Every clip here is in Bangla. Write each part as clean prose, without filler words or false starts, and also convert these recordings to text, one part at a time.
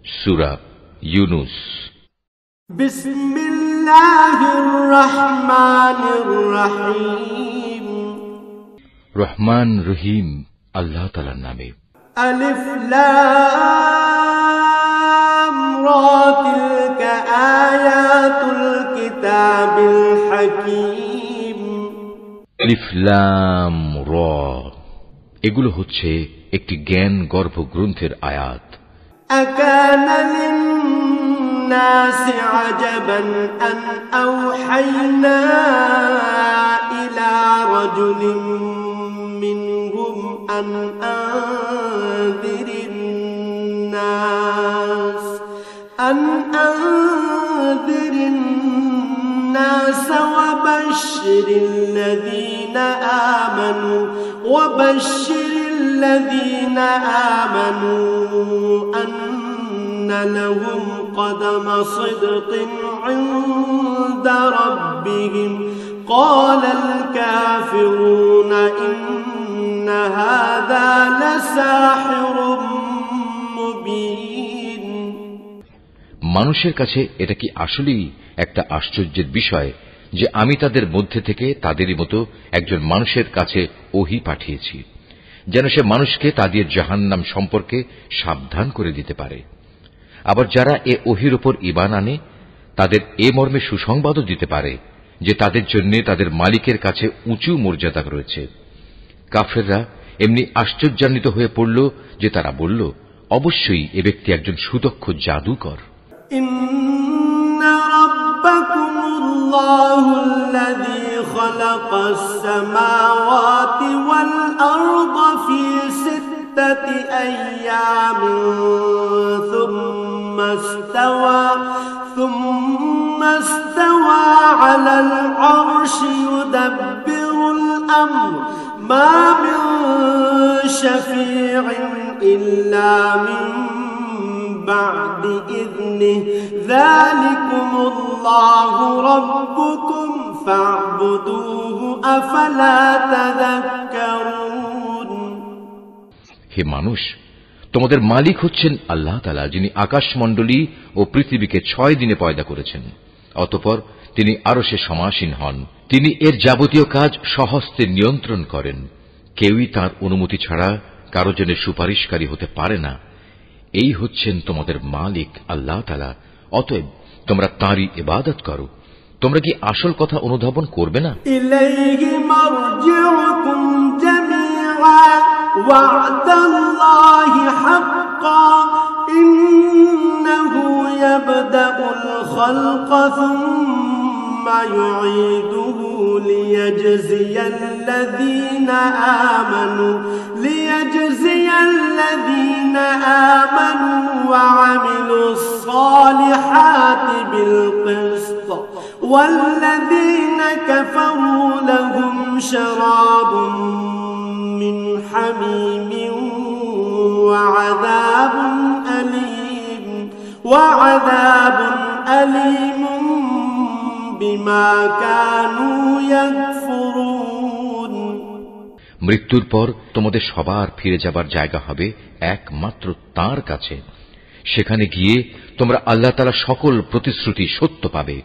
সূরা ইউনুস। বিসমিল্লাহির রহমানির রহিম। রহমান রহিম আল্লাহ তাআলার নামে। আলিফ লাম রা তিলকা আয়াতুল কিতাবিল হাকীম। আলিফ লাম রা, এগুলো হচ্ছে একটি জ্ঞান গর্ভ গ্রন্থের আয়াত। আকানা লিন-নাসি আজাবান আন আওহাইনা ইলা রাজুলিন মিনহুম আন আনযিরিন নাস ওয়াবাশশিরিল লাযীনা আমানু আন্না লাহুম কদমা সিদকিন ইনদা রাব্বিহিম ক্বালাল কাফিরুনা ইন্না হাযা লাসাহিরুম মুবিন। মানুষের কাছে এটা কি আসলেই একটা আশ্চর্যের বিষয় যে আমি তাদের মধ্যে থেকে তাদেরই মতো একজন মানুষের কাছে ওহী পাঠিয়েছি, যেন সে মানুষকে তাদের জাহান্নাম সম্পর্কে সাবধান করে দিতে পারে। আবার যারা এ ওহীর উপর ঈমান আনে তাদের এ মর্মে সুসংবাদও দিতে পারে যে তাদের জন্য তাদের মালিকের কাছে উঁচু মর্যাদা রয়েছে। কাফেররা এমনি আশ্চর্যান্বিত হয়ে পড়ল যে তারা বলল, অবশ্যই এ ব্যক্তি একজন সুদক্ষ জাদুকর। ইন্না রাব্বাকুমুল্লাহুল্লাযী খালাকাস সামাওয়াতি ওয়াল আরদা ফি সিত্তাতি আইয়ামিন থুম্মা ইসতাওয়া আলাল আরশি ইউদাব্বিরুল আমর মা মিন শাফী'in ইল্লা মিন بعد إذنه ذلكم الله ربكم فاعبدوه أفلا تذكرون। হে মানুষ, তোমাদের মালিক হচ্ছেন আল্লাহ তাআলা, যিনি আকাশমণ্ডলী ও পৃথিবীকে 6 দিনে পয়দা করেছেন। অতঃপর তিনি আরশে সমাসীন হন। তিনি এর যাবতীয় কাজ স্বহস্তে নিয়ন্ত্রণ করেন। কেউই তাঁর অনুমতি ছাড়া কারো জন্য সুপারিশকারী হতে পারে না। এই হচ্ছেন তোমাদের মালিক আল্লাহ তাআলা, অতএব তোমরা তাঁরই ইবাদত করো। তোমরা কি আসল কথা অনুধাবন করবে না? ইলাইহি মারজিউকুম জামিআ ওয়া'দাল্লাহি হাক্কান ইন্নাহু ইয়াবদাউল খালকা সুম্মা ইউঈদুহু লিয়াজজিয়াল্লাযীনা আমানু ওয়া আমিলুস সালিহাতি বিল কিসত ওয়াল্লাযীনা কাফারু লাহুম শারাবুম মিন হামীমিন ওয়া আযাবুন আলীম বিমা কানু ইয়াকফুরুন। মৃত্যুর পর তোমাদের সবার ফিরে যাবার জায়গা হবে একমাত্র তাঁর কাছে। সেখানে গিয়ে তোমরা আল্লাহ তাআলা সকল প্রতিশ্রুতি সত্য পাবে।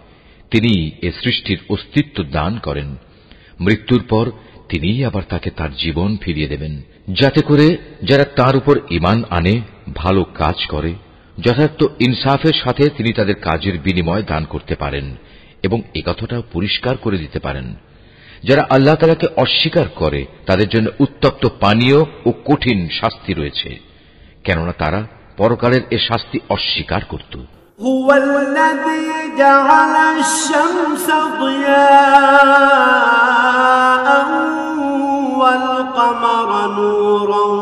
তিনি এ সৃষ্টির অস্তিত্ব দান করেন। মৃত্যুর পর তিনিই আবার তাকে তার জীবন ফিরিয়ে দেবেন, যাতে করে যারা তার উপর ঈমান আনে, ভালো কাজ করে, যথার্থ ইনসাফের সাথে তিনি তাদের কাজের বিনিময় দান করতে পারেন এবং এ কথাটাও পরিষ্কার করে দিতে পারেন। যারা আল্লাহ তাআলাকে অস্বীকার করে তাদের জন্য উত্তপ্ত পানীয় ও কঠিন শাস্তি রয়েছে, কেননা তারা পরকালের এ শাস্তি অস্বীকার করত। হুয়াল্লাযী জাআলাশ শামসা দিয়াআন ওয়াল কামারা নূরান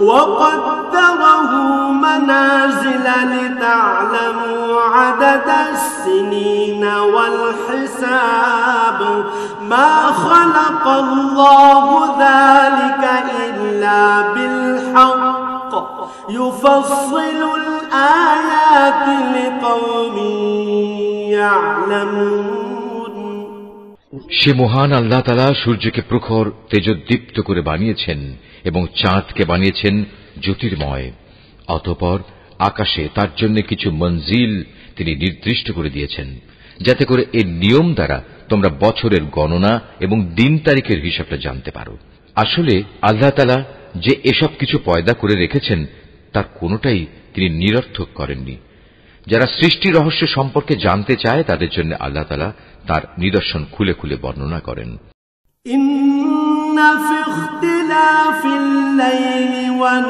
وقدره منازل لتعلموا عدد السنين والحساب ما خلق الله ذلك إلا بالحق يفصل الآيات لقوم يعلمون। সে মহান আল্লাহ তাআলা সূর্যকে প্রখর তেজোদ্দীপ্ত করে বানিয়েছেন এবং চাঁদকে বানিয়েছেন জ্যোতির্ময়। অতঃপর আকাশে তার জন্য কিছু মঞ্জিল তিনি নির্দিষ্ট করে দিয়েছেন, যাতে করে এর নিয়ম দ্বারা তোমরা বছরের গণনা এবং দিন তারিখের হিসাবটা জানতে পারো। আসলে আল্লাহ তাআলা যে এসব কিছু পয়দা করে রেখেছেন তার কোনোটাই তিনি নিরর্থক করেননি। যারা সৃষ্টি রহস্য সম্পর্কে জানতে চায় তাদের জন্য আল্লাহ তাআলা তার নিদর্শন খুলে খুলে বর্ণনা করেন। ইন্না ফি ইখতিলাফিল লাইলি ওয়ান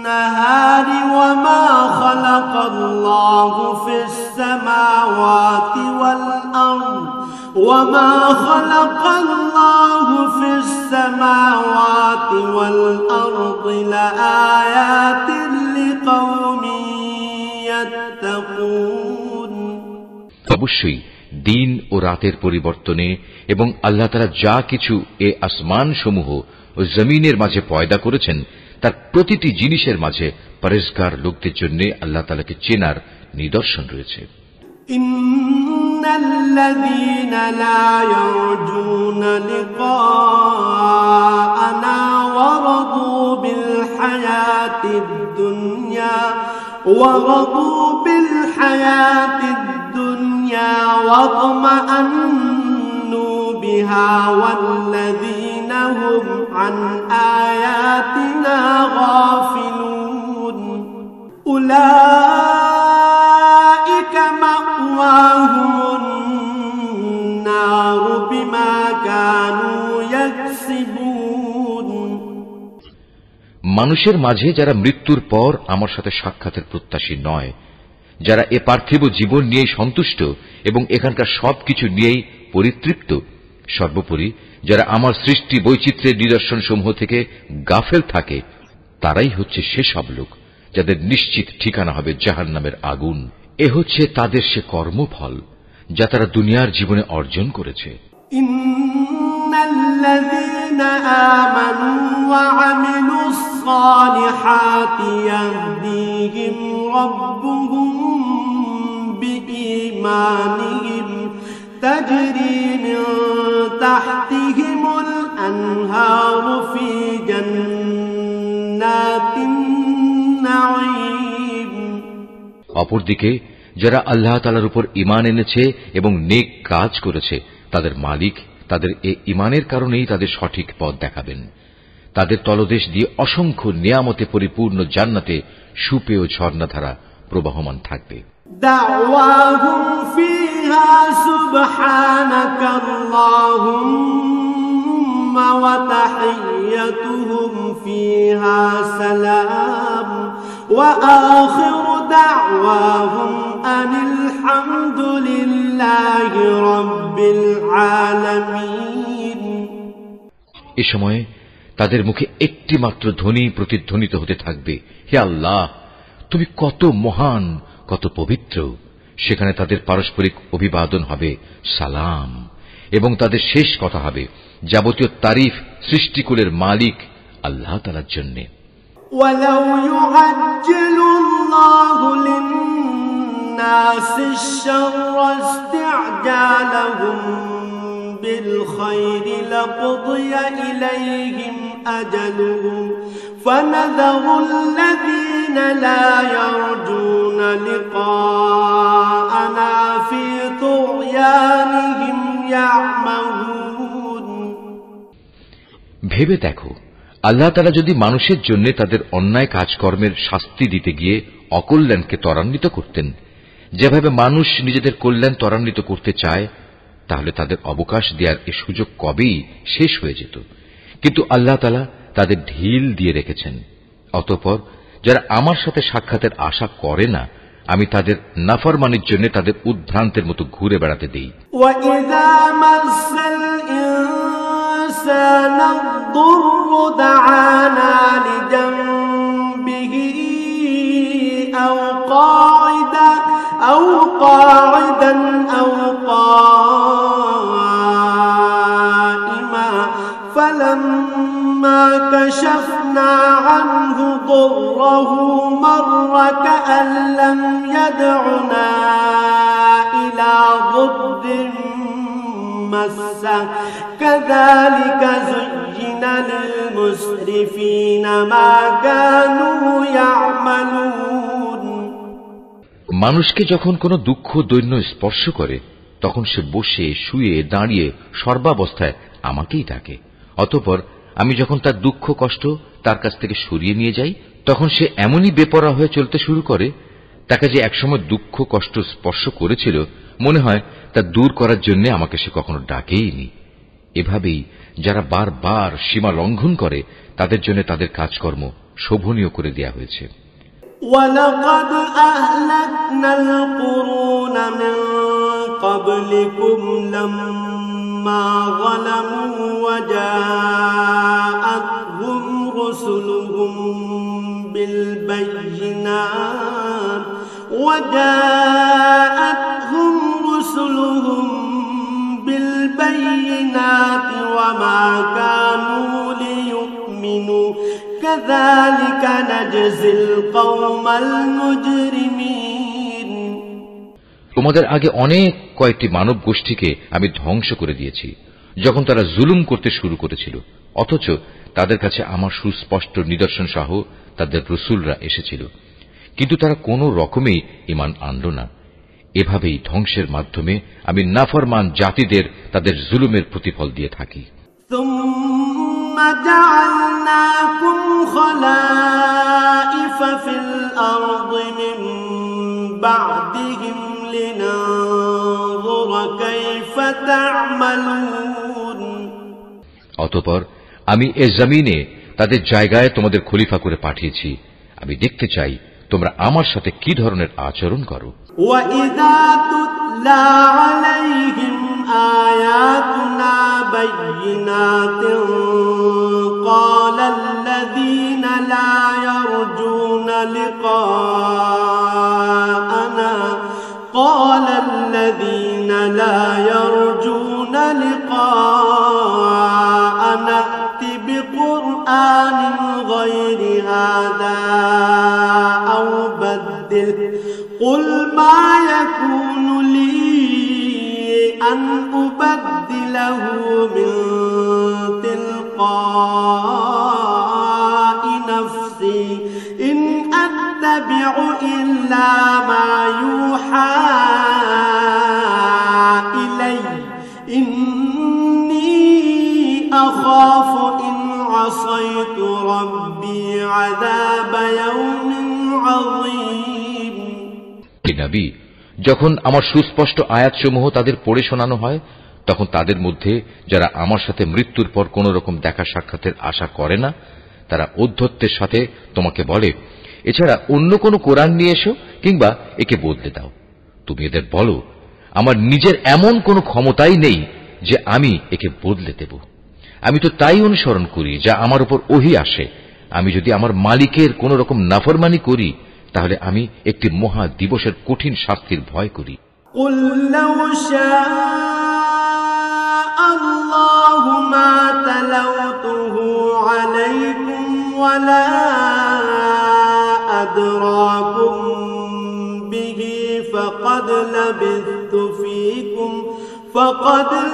নাহারি ওয়া মা খালাকাল্লাহু ফিস সামাওয়াতি ওয়াল আরদ ওয়া মা খালাকাল্লাহু ফিস সামাওয়াতি ওয়াল আরদি লাআয়াতিন লিকাওমিন ইয়াত্তাকুন। অবশ্যই দিন ও রাতের পরিবর্তনে এবং আল্লাহ তাআলা যা কিছু এ আসমান সমূহ ও জমিনের মাঝে পয়দা করেছেন তার প্রতিটি জিনিসের মাঝে পরেজগার লোকদের জন্য আল্লাহ তাআলাকে চেনার নিদর্শন রয়েছে। ইন্নাল্লাযীনা লা ইয়ারজুনা লিকাআনা ওয়ারাদু বিল হায়াতিদ দুনিয়া ورضوا بالحياة الدنيا واطمأنوا بها والذين هم عن آياتنا غافلون أولئك مأواهم النار بما كانوا يكسبون। মানুষের মাঝে যারা মৃত্যুর পর আমার সাথে সাক্ষাতের প্রত্যাশী নয়, যারা এ পার্থিব জীবন নিয়েই সন্তুষ্ট এবং এখানকার সবকিছু নিয়েই পরিতৃপ্ত, সর্বোপরি যারা আমার সৃষ্টি বৈচিত্র্যের নিদর্শন সমূহ থেকে গাফেল থাকে, তারাই হচ্ছে সেসব লোক যাদের নিশ্চিত ঠিকানা হবে জাহান্নামের আগুন। এ হচ্ছে তাদের সে কর্মফল যা তারা দুনিয়ার জীবনে অর্জন করেছে। ইন্নাল্লাযীনা আমানু ওয়া আমিলুস সালিহাতি ইয়াহদিহিম রাব্বুহুম বিঈমানিহিম তাজরি মিন তাহতিহিমুল আনহারু ফি জান্নাতিন নাঈম। অপরদিকে যারা আল্লাহ তাআলার উপর ঈমান এনেছে এবং নেক কাজ করেছে তাদের মালিক তাদের এ ঈমানের কারণেই তাদের সঠিক পথ দেখাবেন। তাদের তলদেশ দিয়ে অসংখ্য নিয়ামতে পরিপূর্ণ জান্নাতে সুপেয় ঝর্ণাধারা প্রবাহমান থাকবে। দাওয়াহুম ফিহা সুবহানাকাল্লাহুম্মা ওয়া তাহিয়্যতুহুম ফিহা সালাম ওয়া আখিরু দাওয়াহুম আনিল হামদুলিল্লাহি রাব্বিল আলামিন। এ সময় তাদের মুখে একটি মাত্র ধ্বনি প্রতিধ্বনিত হতে থাকবে, হে আল্লাহ, তুমি কত মহান, কত পবিত্র। সেখানে তাদের পারস্পরিক অভিবাদন হবে সালাম, এবং তাদের শেষ কথা হবে যাবতীয় তারিফ সৃষ্টিকুলের মালিক আল্লাহ তাআলার জন্য। ওয়ালাউ ইউআজ্জিলুল্লাহু লিন-নাসি আশ-শাররা ইসতি'জালাহুম بالخير لقضي إليهم أجلهم فنذر الذين لا يرجون لقاءنا في طغيانهم يعمهون। ভেবে দেখো, আল্লাহ তাআলা যদি মানুষের জন্য তাদের অন্যায় কাজকর্মের শাস্তি দিতে গিয়ে অকল্যাণকে ত্বরান্বিত করতেন, যেভাবে মানুষ নিজেদের কল্যাণ ত্বরান্বিত করতে চায়, তাহলে তাদের অবকাশ দেওয়ার এ সুযোগ কবেই শেষ হয়ে যেত। কিন্তু আল্লাহ তাআলা তাদের ঢিল দিয়ে রেখেছেন। অতঃপর যারা আমার সাথে সাক্ষাতের আশা করে না, আমি তাদের নাফরমানির জন্য তাদের উদ্ভ্রান্তের মতো ঘুরে বেড়াতে দেই। وَإِذَا مَسَّ الْإِنسَانَ الضُّرُّ دَعَانَا لِجَنبِهِ أَوْ قَاعِدًا أَوْ قَائِمًا فَلَمَّا كَشَفْنَا عَنْهُ ضُرَّهُ مَرَّ كَأَن لَّمْ يَدْعُنَا إِلَى ضُرٍّ مَّسَّهُ كَذَلِكَ زُيِّنَ لِلْمُسْرِفِينَ مَا كَانُوا يَعْمَلُونَ মানুষকে যখন কোনো দুঃখ দৈন্য স্পর্শ করে তখন সে বসে শুয়ে দাঁড়িয়ে সর্বাবস্থায় আমাকেই ডাকে। অতঃপর আমি যখন তার দুঃখ কষ্ট তার কাছ থেকে সরিয়ে নিয়ে যাই তখন সে এমনই বেপরোয়া হয়ে চলতে শুরু করে, তাকে যে একসময় দুঃখ কষ্ট স্পর্শ করেছিল মনে হয় তা দূর করার জন্য আমাকে সে কখনো ডাকেইনি। এভাবেই যারা বারবার সীমা লঙ্ঘন করে তাদের জন্য তাদের কাজকর্ম শোভনীয় করে দেয়া হয়েছে। وَلَقَدْ أَهْلَكْنَا الْقُرُونَ مِنْ قَبْلِكُمْ لَمَّا ظَلَمُوا وَجَاءَتْهُمْ رُسُلُهُم بِالْبَيِّنَاتِ وَمَا كَانُوا لِيُؤْمِنُوا كَذَلِكَ نَجْزِي الْقَوْمَ الْمُجْرِمِينَ। তোমাদের আগে অনেক কয়েকটি মানব গোষ্ঠীকে আমি ধ্বংস করে দিয়েছি যখন তারা জুলুম করতে শুরু করেছিল, অথচ তাদের কাছে আমার সুস্পষ্ট নিদর্শন সহ তাদের রসুলরা এসেছিল, কিন্তু তারা কোনো রকমেই ঈমান আনল না। এভাবেই ধ্বংসের মাধ্যমে আমি নাফরমান জাতিদের তাদের জুলুমের প্রতিফল দিয়ে থাকি। ثُمَّ جَعَلْنَاكُمْ خَلَائِفَ فِي الْأَرْضِ مِنْ بَعْدِهِمْ لِنَنظُرَ كَيْفَ تَعْمَلُونَ। অতঃপর আমি এ জমিনে তাদের জায়গায় তোমাদের খলিফা করে পাঠিয়েছি, আমি দেখতে চাই তোমরা আমার সাথে কি ধরনের আচরণ করো। وَإِذَا تُتْلَى عَلَيْهِمْ آيَاتُنَا بَيِّنَاتٍ قَالَ الَّذِينَ لَا يَرْجُونَ لِقَاءَنَا ائْتِ بِقُرْآنٍ غَيْرِ هَذَا أَوْ بَدِّلْهُ قُلْ مَا يَكُونُ لِي أَنْ أُبَدِّلَهُ مِنْ تِلْقَاءِ نَفْسِي إِنْ أَتَّبِعُ إِلَّا مَا يُوحَى إِلَيَّ إِنِّي أَخَافُ إِنْ عَصَيْتُ رَبِّي عَذَابَ يَوْمٍ عَظِيمٍ। নবী, যখন আমার সুস্পষ্ট আয়াতসমূহ তাদের পড়ে শোনানো হয় তখন তাদের মধ্যে যারা আমার সাথে মৃত্যুর পর কোন রকম দেখা সাক্ষাতের আশা করে না তারা ঔদ্ধত্যের সাথে তোমাকে বলে, এছাড়া অন্য কোন কোরআন নিয়ে এসো কিংবা একে বদলে দাও। তুমি এদের বলো, আমার নিজের এমন কোন ক্ষমতাই নেই যে আমি একে বদলে দেব। আমি তো তাই অনুসরণ করি যা আমার উপর ওহী আসে। আমি যদি আমার মালিকের কোন রকম নাফরমানি করি তাহলে আমি একটি মহা দিবসের কঠিন শাস্তির ভয় করি। قُلْ لَوْ شَاءَ اللَّهُ مَا تَلَوْتُهُ عَلَيْكُمْ وَلَا أَدْرَاكُمْ بِهِ فَقَدْ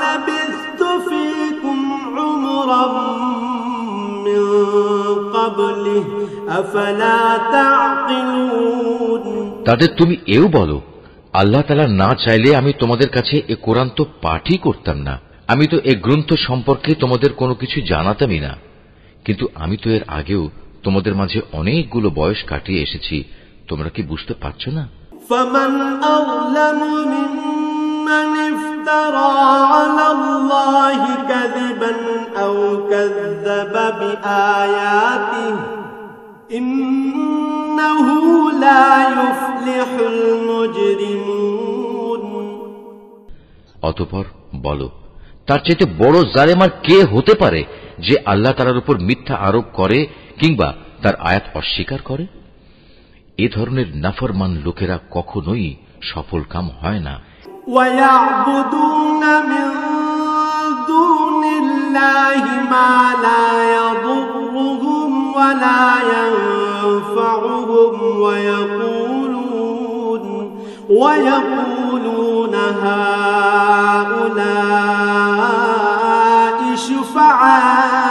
لَبِثْتُ فِيكُمْ عُمُرًا مِّن قَبْلِهِ أَفَلَا تَعْقِلُونَ। তাদের তুমি এও বলো, আল্লাহ তাআলা না চাইলে আমি তোমাদের কাছে এ কোরআন তো পাঠই করতাম না। আমি তো এ গ্রন্থ সম্পর্কে তোমাদের কোনো কিছু জানাতামই না, কিন্তু আমি তো এর আগেও তোমাদের মাঝে অনেকগুলো বয়স কাটিয়ে এসেছি। তোমরা কি বুঝতে পারছো না? فَمَنْ أَظْلَمُ مِمَّنِ افْتَرَى عَلَى اللَّهِ كَذِبًا أَوْ كَذَّبَ بِآيَاتِهِ إِنَّهُ لَا يُفْلِحُ الْمُجْرِمُونَ। অতঃপর বলো, তার চাইতে বড় জালেম আর কে হতে পারে যে আল্লাহ তাআলার উপর মিথ্যা আরোপ করে কিংবা তার আয়াত অস্বীকার করে? এ ধরনের নাফরমান লোকেরা কখনোই সফল কাম হয় না। وَيَعْبُدُونَ مِن دُونِ اللَّهِ مَا لَا يَضُرُّهُمْ وَلَا يَنفَعُهُمْ وَيَقُولُونَ هَٰؤُلَاءِ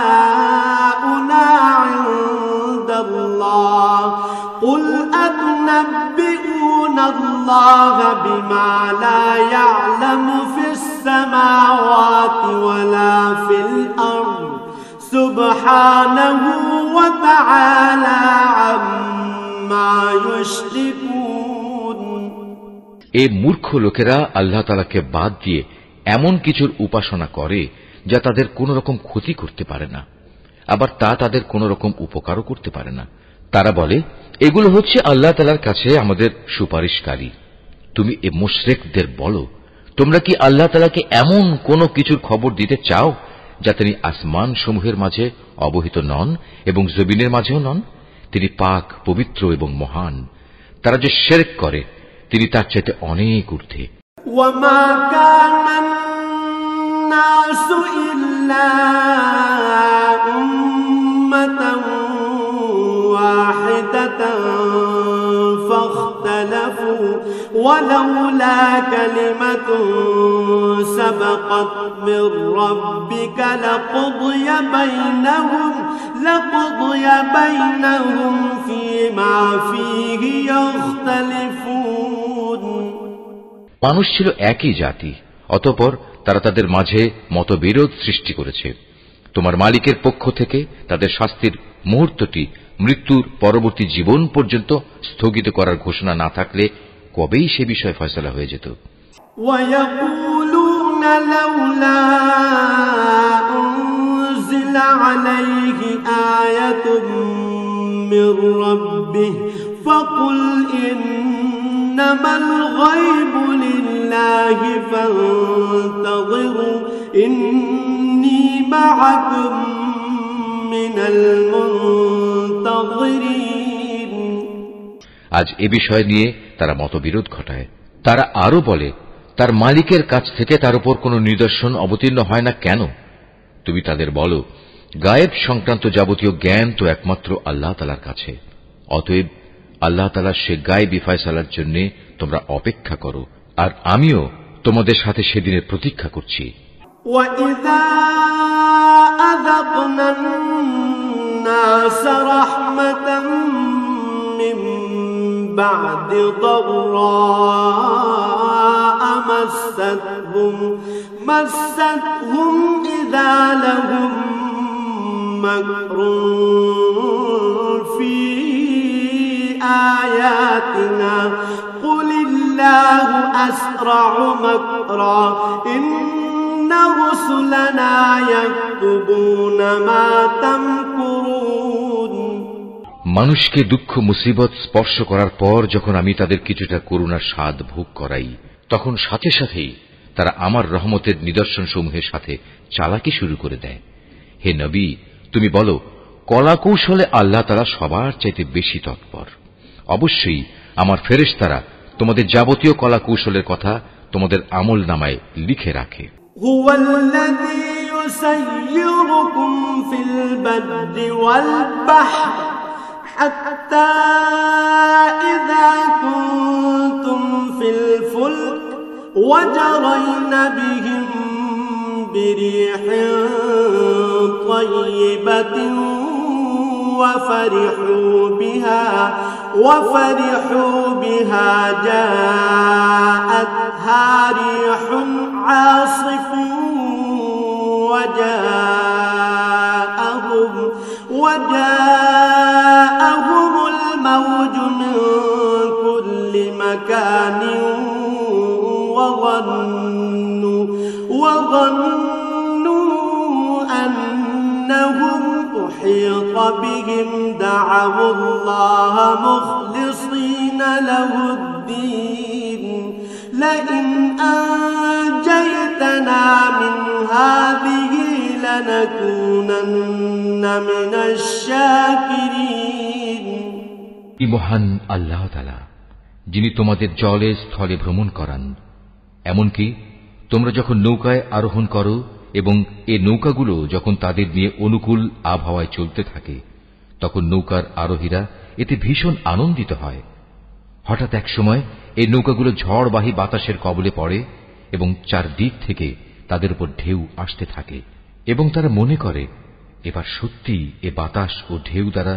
شُفَعَاؤُنَا عِندَ اللَّهِ قُلْ أَتُنَبِّئُونَ الله بما لا يعلم في السماوات ولا في الأرض سبحانه وتعالى عما يشركون এই মূর্খ লোকেরা আল্লাহ তাআলাকে বাদ দিয়ে এমন কিছুর উপাসনা করে যা তাদের কোন রকম ক্ষতি করতে পারে না, আবার তা তাদের কোন রকম উপকারও করতে পারে না। তারা বলে এগুলো হচ্ছে আল্লাহ তাআলার কাছে আমাদের সুপারিশকারী। তুমি এ মুশরিকদের বলো, তোমরা কি আল্লাহ তাআলাকে এমন কোন কিছুর খবর দিতে চাও যা তিনি আসমান সমূহের মাঝে অবহিত নন এবং জমিনের মাঝেও নন? তিনি পাক, পবিত্র এবং মহান। তারা যে শিরক করে তিনি তার চাইতে অনেক ঊর্ধ্বে। وما كان الناس إلا أمة واحدة فاختلفوا ولولا كلمة سبقت من ربك لقضي بينهم فيما فيه يختلفون মানুষ ছিল একই জাতি, অতঃপর তারা তাদের মাঝে মতবিরোধ সৃষ্টি করেছে। তোমার মালিকের পক্ষ থেকে তাদের শাস্তির মুহূর্তটি মৃত্যুর পরবর্তী জীবন পর্যন্ত স্থগিত করার ঘোষণা না থাকলে কবেই সে বিষয়ে ফয়সালা হয়ে যেত। وَيَقُولُونَ لَوْلَا أُنزِلَ عَلَيْهِ آيَةٌ مِّن رَّبِّهِ فَقُلْ إِنَّمَا الْغَيْبُ لِلَّهِ فَانتَظِرُوا إِنِّي مَعَكُم مِّنَ الْمُنتَظِرِينَ। আজ এ বিষয় নিয়ে তারা মতবিরোধ ঘটায়। তারা আরো বলে, তার মালিকের কাছ থেকে তার উপর কোন নিদর্শন অবতীর্ণ হয় না কেন? তুমি তাদের বলো, গায়েব সংক্রান্ত যাবতীয় জ্ঞান তো একমাত্র আল্লাহ তাআলার কাছে। অতএব আল্লাহ তাআলার সে গায়েবী ফয়সালার জন্য তোমরা অপেক্ষা করো, আর আমিও তোমাদের সাথে সেদিনের প্রতীক্ষা করছি। وَإِذَا أَذَقْنَا النَّاسَ رَحْمَةً مِّن بَعْدِ ضَرَّاءَ مَسَّتْهُمْ إِذَا لَهُم مَّكْرٌ فِي آيَاتِنَا قُلِ اللَّهُ أَسْرَعُ مَكْرًا إِنَّ رُسُلَنَا يَكْتُبُونَ مَا تَمْكُرُونَ। মানুষকে দুঃখ মুসিবত স্পর্শ করার পর যখন আমি তাদের কিছুটা করুণার স্বাদ ভোগ করাই, তখন সাথে সাথেই তারা আমার রহমতের নিদর্শন সমূহের সাথে চালাকি শুরু করে দেয়। হে নবী, তুমি বলো, কলা কৌশলে আল্লাহ তাআলা সবার চাইতে বেশি তৎপর। অবশ্যই আমার ফেরেশতারা তোমাদের যাবতীয় কলা কৌশলের কথা তোমাদের আমল নামায় লিখে রাখে। হুয়াল্লাযী ইউসাইয়িরুকুম ফিল বাররি ওয়াল বাহর হাত্তা ইযা কুনতুম ফিল ফুলক ওয়াজরাইনা বিহিম বিরিহিন তাইয়্যিবাতিন وفرحوا بها جاءتها ريح عاصف وجاءهم الموج من كل مكان وظنوا أنهم أحيط بهم دعوا الله مخلصين له الدين لئن أنجيتنا من هذه لنكونن من الشاكرين। মহান আল্লাহ তাআলা, যিনি তোমাদের জলে স্থলে ভ্রমণ করান, এমনকি তোমরা যখন নৌকায় আরোহণ করো এবং এ নৌকাগুলো যখন তাদের নিয়ে অনুকূল আবহাওয়ায় চলতে থাকে, তখন নৌকার আরোহীরা এতে ভীষণ আনন্দিত হয়। হঠাৎ এক সময় এই নৌকাগুলো ঝড়বাহী বাতাসের কবলে পড়ে এবং চারদিক থেকে তাদের উপর ঢেউ আসতে থাকে এবং তারা মনে করে এবার সত্যি এ বাতাস ও ঢেউ দ্বারা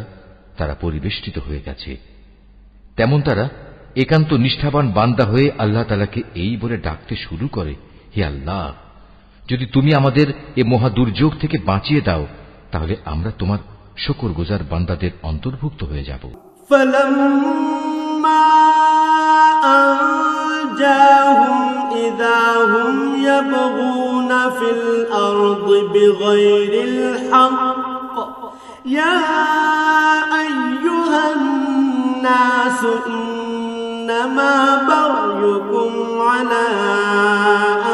তারা পরিবেষ্টিত হয়ে গেছে। তেমন তারা একান্ত নিষ্ঠাবান বান্দা হয়ে আল্লাহ তাআলাকে এই বলে ডাকতে শুরু করে, হে আল্লাহ, যদি তুমি আমাদের এ মহা দুর্যোগ থেকে বাঁচিয়ে দাও তাহলে আমরা তোমার শুকরগুজার বান্দাদের অন্তর্ভুক্ত হয়ে যাব। فلما أنجاهم إذا هم يبغون في الأرض بغير الحق يا أيها الناس إنما بغيكم على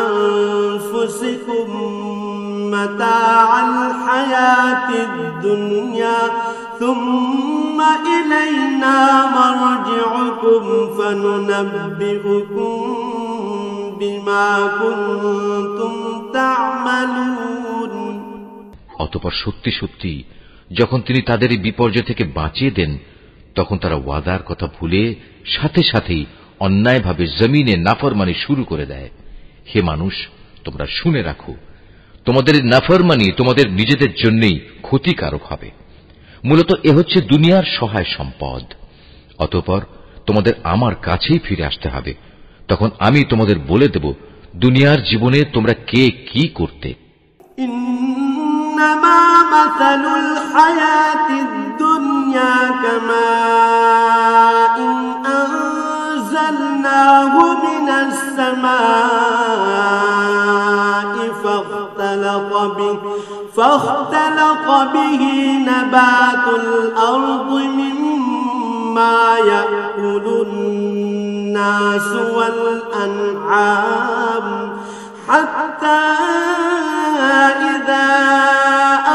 أنفسكم متاع الحياة الدنيا ثم إلينا مرجعكم فننبئكم بما كنتم تعملون। অতঃপর সত্যি সত্যি যখন তিনি তাদের এই বিপর্যয় থেকে বাঁচিয়ে দেন তখন তারা ওয়াদার কথা ভুলে সাথে সাথেই অন্যায়ভাবে জমিনে নাফরমানি শুরু করে দেয়। হে মানুষ, তোমরা শুনে রাখো, তোমাদের নাফরমানি তোমাদের নিজেদের জন্যই ক্ষতিকারক হবে। মূলত এ হচ্ছে দুনিয়ার সহায় সম্পদ। অতঃপর তোমাদের আমার কাছেই ফিরে আসতে হবে, তখন আমি তোমাদের বলে দেব দুনিয়ার জীবনে তোমরা কে কি করতে। إنما مثل الحياة الدنيا كماء أنزلناه من السماء فاختلط به نبات الأرض مما يأكل الناس والأنعام حتى إذا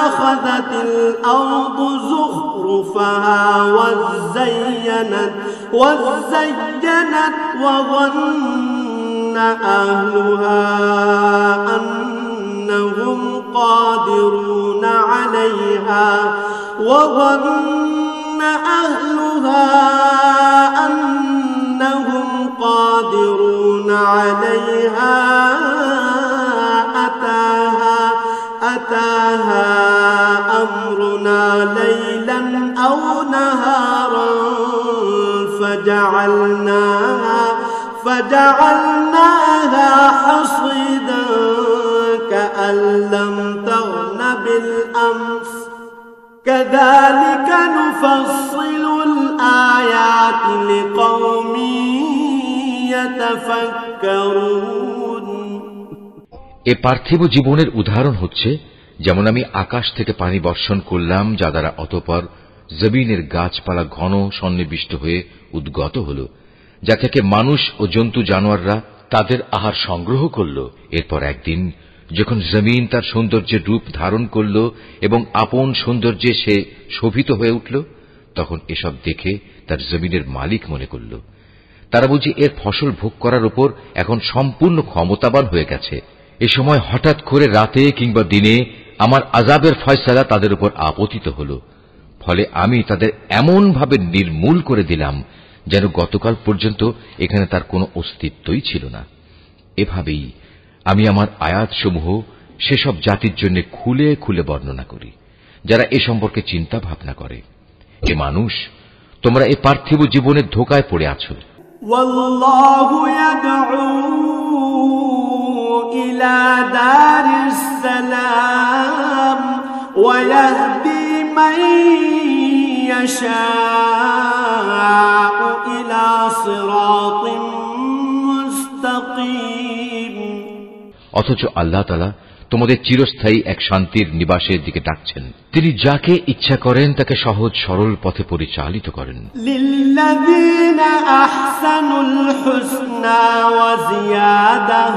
أخذت الأرض زخرفها وزينت وظن أهلها أنهم قادرون عليها أتاها أمرنا ليلا أو نهارا فجعلناها حصيدا كأن لم تغن بالأمس كذلك نفصل الآيات لقوم يتفكرون। এ পার্থিব জীবনের উদাহরণ হচ্ছে যেমন আমি আকাশ থেকে পানি বর্ষণ করলাম, যা দ্বারা অতঃপর জমিনের গাছপালা ঘন সন্নিবিষ্ট হয়ে উদ্গত হল, যা থেকে মানুষ ও জন্তু জানোয়াররা তাদের আহার সংগ্রহ করল। এরপর একদিন যখন জমিন তার সৌন্দর্যের রূপ ধারণ করল এবং আপন সৌন্দর্যে সে শোভিত হয়ে উঠল, তখন এসব দেখে তার জমিনের মালিক মনে করল তারা বুঝি এর ফসল ভোগ করার উপর এখন সম্পূর্ণ ক্ষমতাবান হয়ে গেছে। এ সময় হঠাৎ করে রাতে কিংবা দিনে আমার আযাবের ফয়সালা তাদের উপর আপতিত হল, ফলে আমি তাদের এমন ভাবে নির্মূল করে দিলাম যেন গতকাল পর্যন্ত এখানে তার কোনো অস্তিত্বই ছিল না। এভাবেই আমি আমার আয়াতসমূহ সেসব জাতির জন্য খুলে খুলে বর্ণনা করি যারা এ সম্পর্কে চিন্তা ভাবনা করে। এ মানুষ, তোমরা এ পার্থিব জীবনের ধোঁকায় পড়ে আছো। ওয়াল্লাহু ইয়াদউ ইলা দারিস সালাম ওয়া ইয়াহদি মান ইয়াশাউ ইলা সিরাতিন মুস্তাকিম। অথচ আল্লাহ তাআলা তোমাদের চিরস্থায়ী এক শান্তির নিবাসের দিকে ডাকছেন। তিনি যাকে ইচ্ছা করেন তাকে সহজ সরল পথে পরিচালিত করেন। লিল্লাযীনা আহসানুল হুসনা ওয়া জিয়াদাহ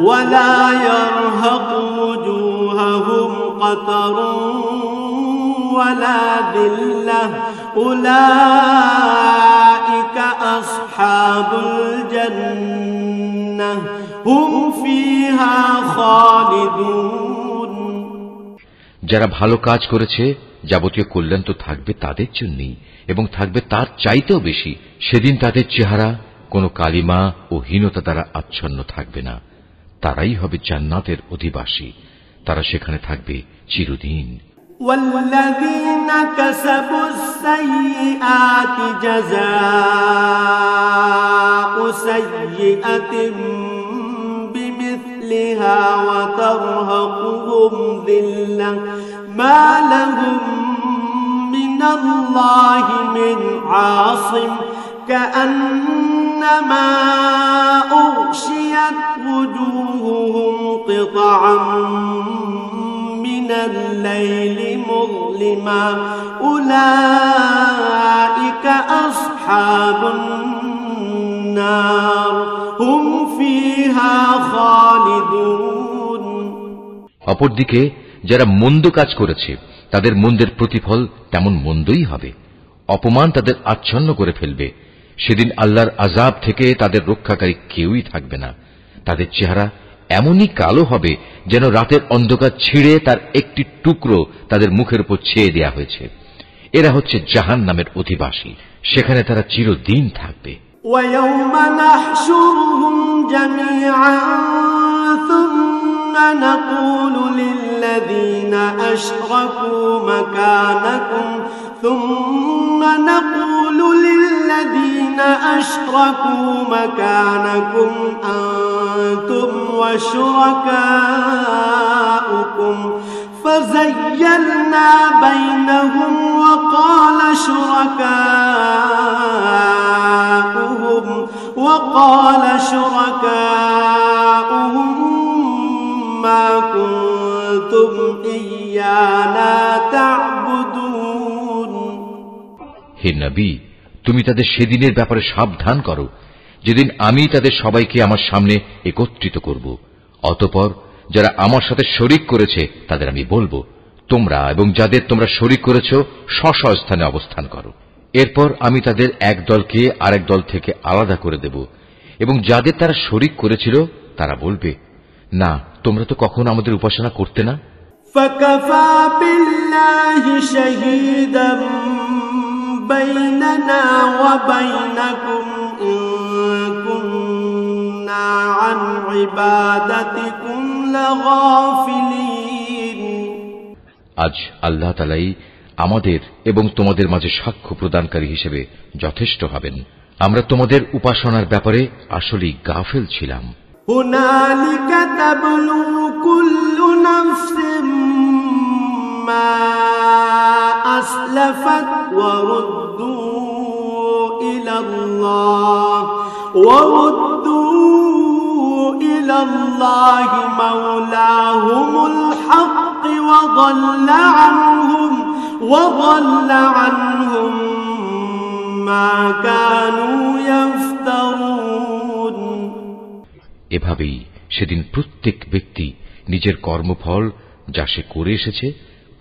ওয়া লা ইয়ারহাকু ওয়ুজুহাহুম কাতারুন ওয়া লা যিল্লাহ উলাইকা আসহাবুল জান্নাহ হুম ফিহা খালিদুন। যারা ভালো কাজ করেছে যাবতীয় কল্যাণ তো থাকবে তাদের জন্যই এবং থাকবে তার চাইতেও বেশি। সেদিন তাদের চেহারা কোনো কালিমা ও হীনতা দ্বারা আচ্ছন্ন থাকবে না। তারাই হবে জান্নাতের অধিবাসী, তারা সেখানে থাকবে চিরদিন। ওয়াল্লাযীনা কাসাবুস সাইয়্যাতি জাযাআ سيئة بمثلها وترهقهم ذلة ما لهم من الله من عاصم كأنما أغشيت وجوههم قطعا من الليل مظلما أولئك أصحاب النار هم فيها خالدون অপরদিকে যারা মন্দ কাজ করেছে তাদের মন্দের প্রতিফল তেমন মন্দই হবে। অপমান তাদের আচ্ছন্ন করে ফেলবে। সেদিন আল্লাহর আযাব থেকে তাদের রক্ষাকারী কেউই থাকবে না। তাদের চেহারা এমনই কালো হবে যেন রাতের অন্ধকার ছিঁড়ে তার একটি টুকরো তাদের মুখের উপর ছেয়ে দেয়া হয়েছে। এরা হচ্ছে জাহান্নামের অধিবাসী, সেখানে তারা চিরদিন থাকবে। وَيَوْمَ نَحْشُرُهُمْ جَمِيعًا ثُمَّ نَقُولُ لِلَّذِينَ أَشْرَكُوا مَكَانَكُمْ أَنْتُمْ وَشُرَكَاؤُكُمْ فَزَيَّلْنَا بَيْنَهُمْ وقال شركاؤهم ما كنتم إيانا تعبدون হে নবী, তুমি তাদের সেদিনের ব্যাপারে সাবধান করো যেদিন আমি তাদের সবাইকে আমার সামনে একত্রিত করব। অতঃপর যারা আমার সাথে শরীক করেছে তাদের আমি বলবো, তোমরা এবং যাদের তোমরা শরীক করেছ স্ব স্থানে অবস্থান করো। এরপর আমি তাদের এক দলকে আরেক দল থেকে আলাদা করে দেব এবং যাদের তারা শরীক করেছিল তারা বলবে, না, তোমরা তো কখনো আমাদের উপাসনা করতে না। فَكَفَى بِاللَّهِ شَهِيدًا بَيْنَنَا وَبَيْنَكُمْ إِن كُنَّا عَنْ عِبَادَتِكُمْ لَغَافِلِينَ। আজ আল্লাহ তাআলাই আমাদের এবং তোমাদের মাঝে সাক্ষ্য প্রদানকারী হিসেবে যথেষ্ট হবেন। আমরা তোমাদের উপাসনার ব্যাপারে আসলেই গাফেল ছিলাম। هُنَالِكَ تَبْلُو كُلُّ نَفْسٍ مَا أَسْلَفَتْ وَرُدُّوا إِلَى اللَّهِ مَوْلَاهُمُ الْحَقِّ وَضَلَّ عَنْهُمْ مَا كَانُوا يَفْتَرُونَ। এভাবেই সেদিন প্রত্যেক ব্যক্তি নিজের কর্মফল যা সে করে এসেছে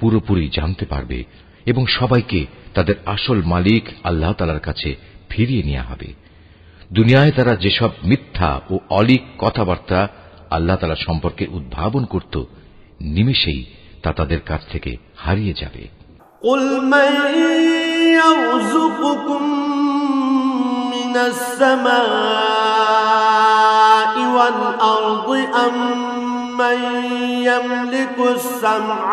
পুরোপুরি জানতে পারবে এবং সবাইকে তাদের আসল মালিক আল্লাহ তাআলার কাছে ফিরিয়ে নেওয়া হবে। দুনিয়ায় তারা যেসব মিথ্যা ও অলীক কথাবার্তা আল্লাহ তাআলা সম্পর্কে উদ্ভাবন করত, নিমেষেই তা তাদের কাছ থেকে হারিয়ে যাবে। قُلْ مَنْ يَرْزُقُكُم مِّنَ السَّمَاءِ وَالْأَرْضِ أَمَّن يَمْلِكُ السَّمْعَ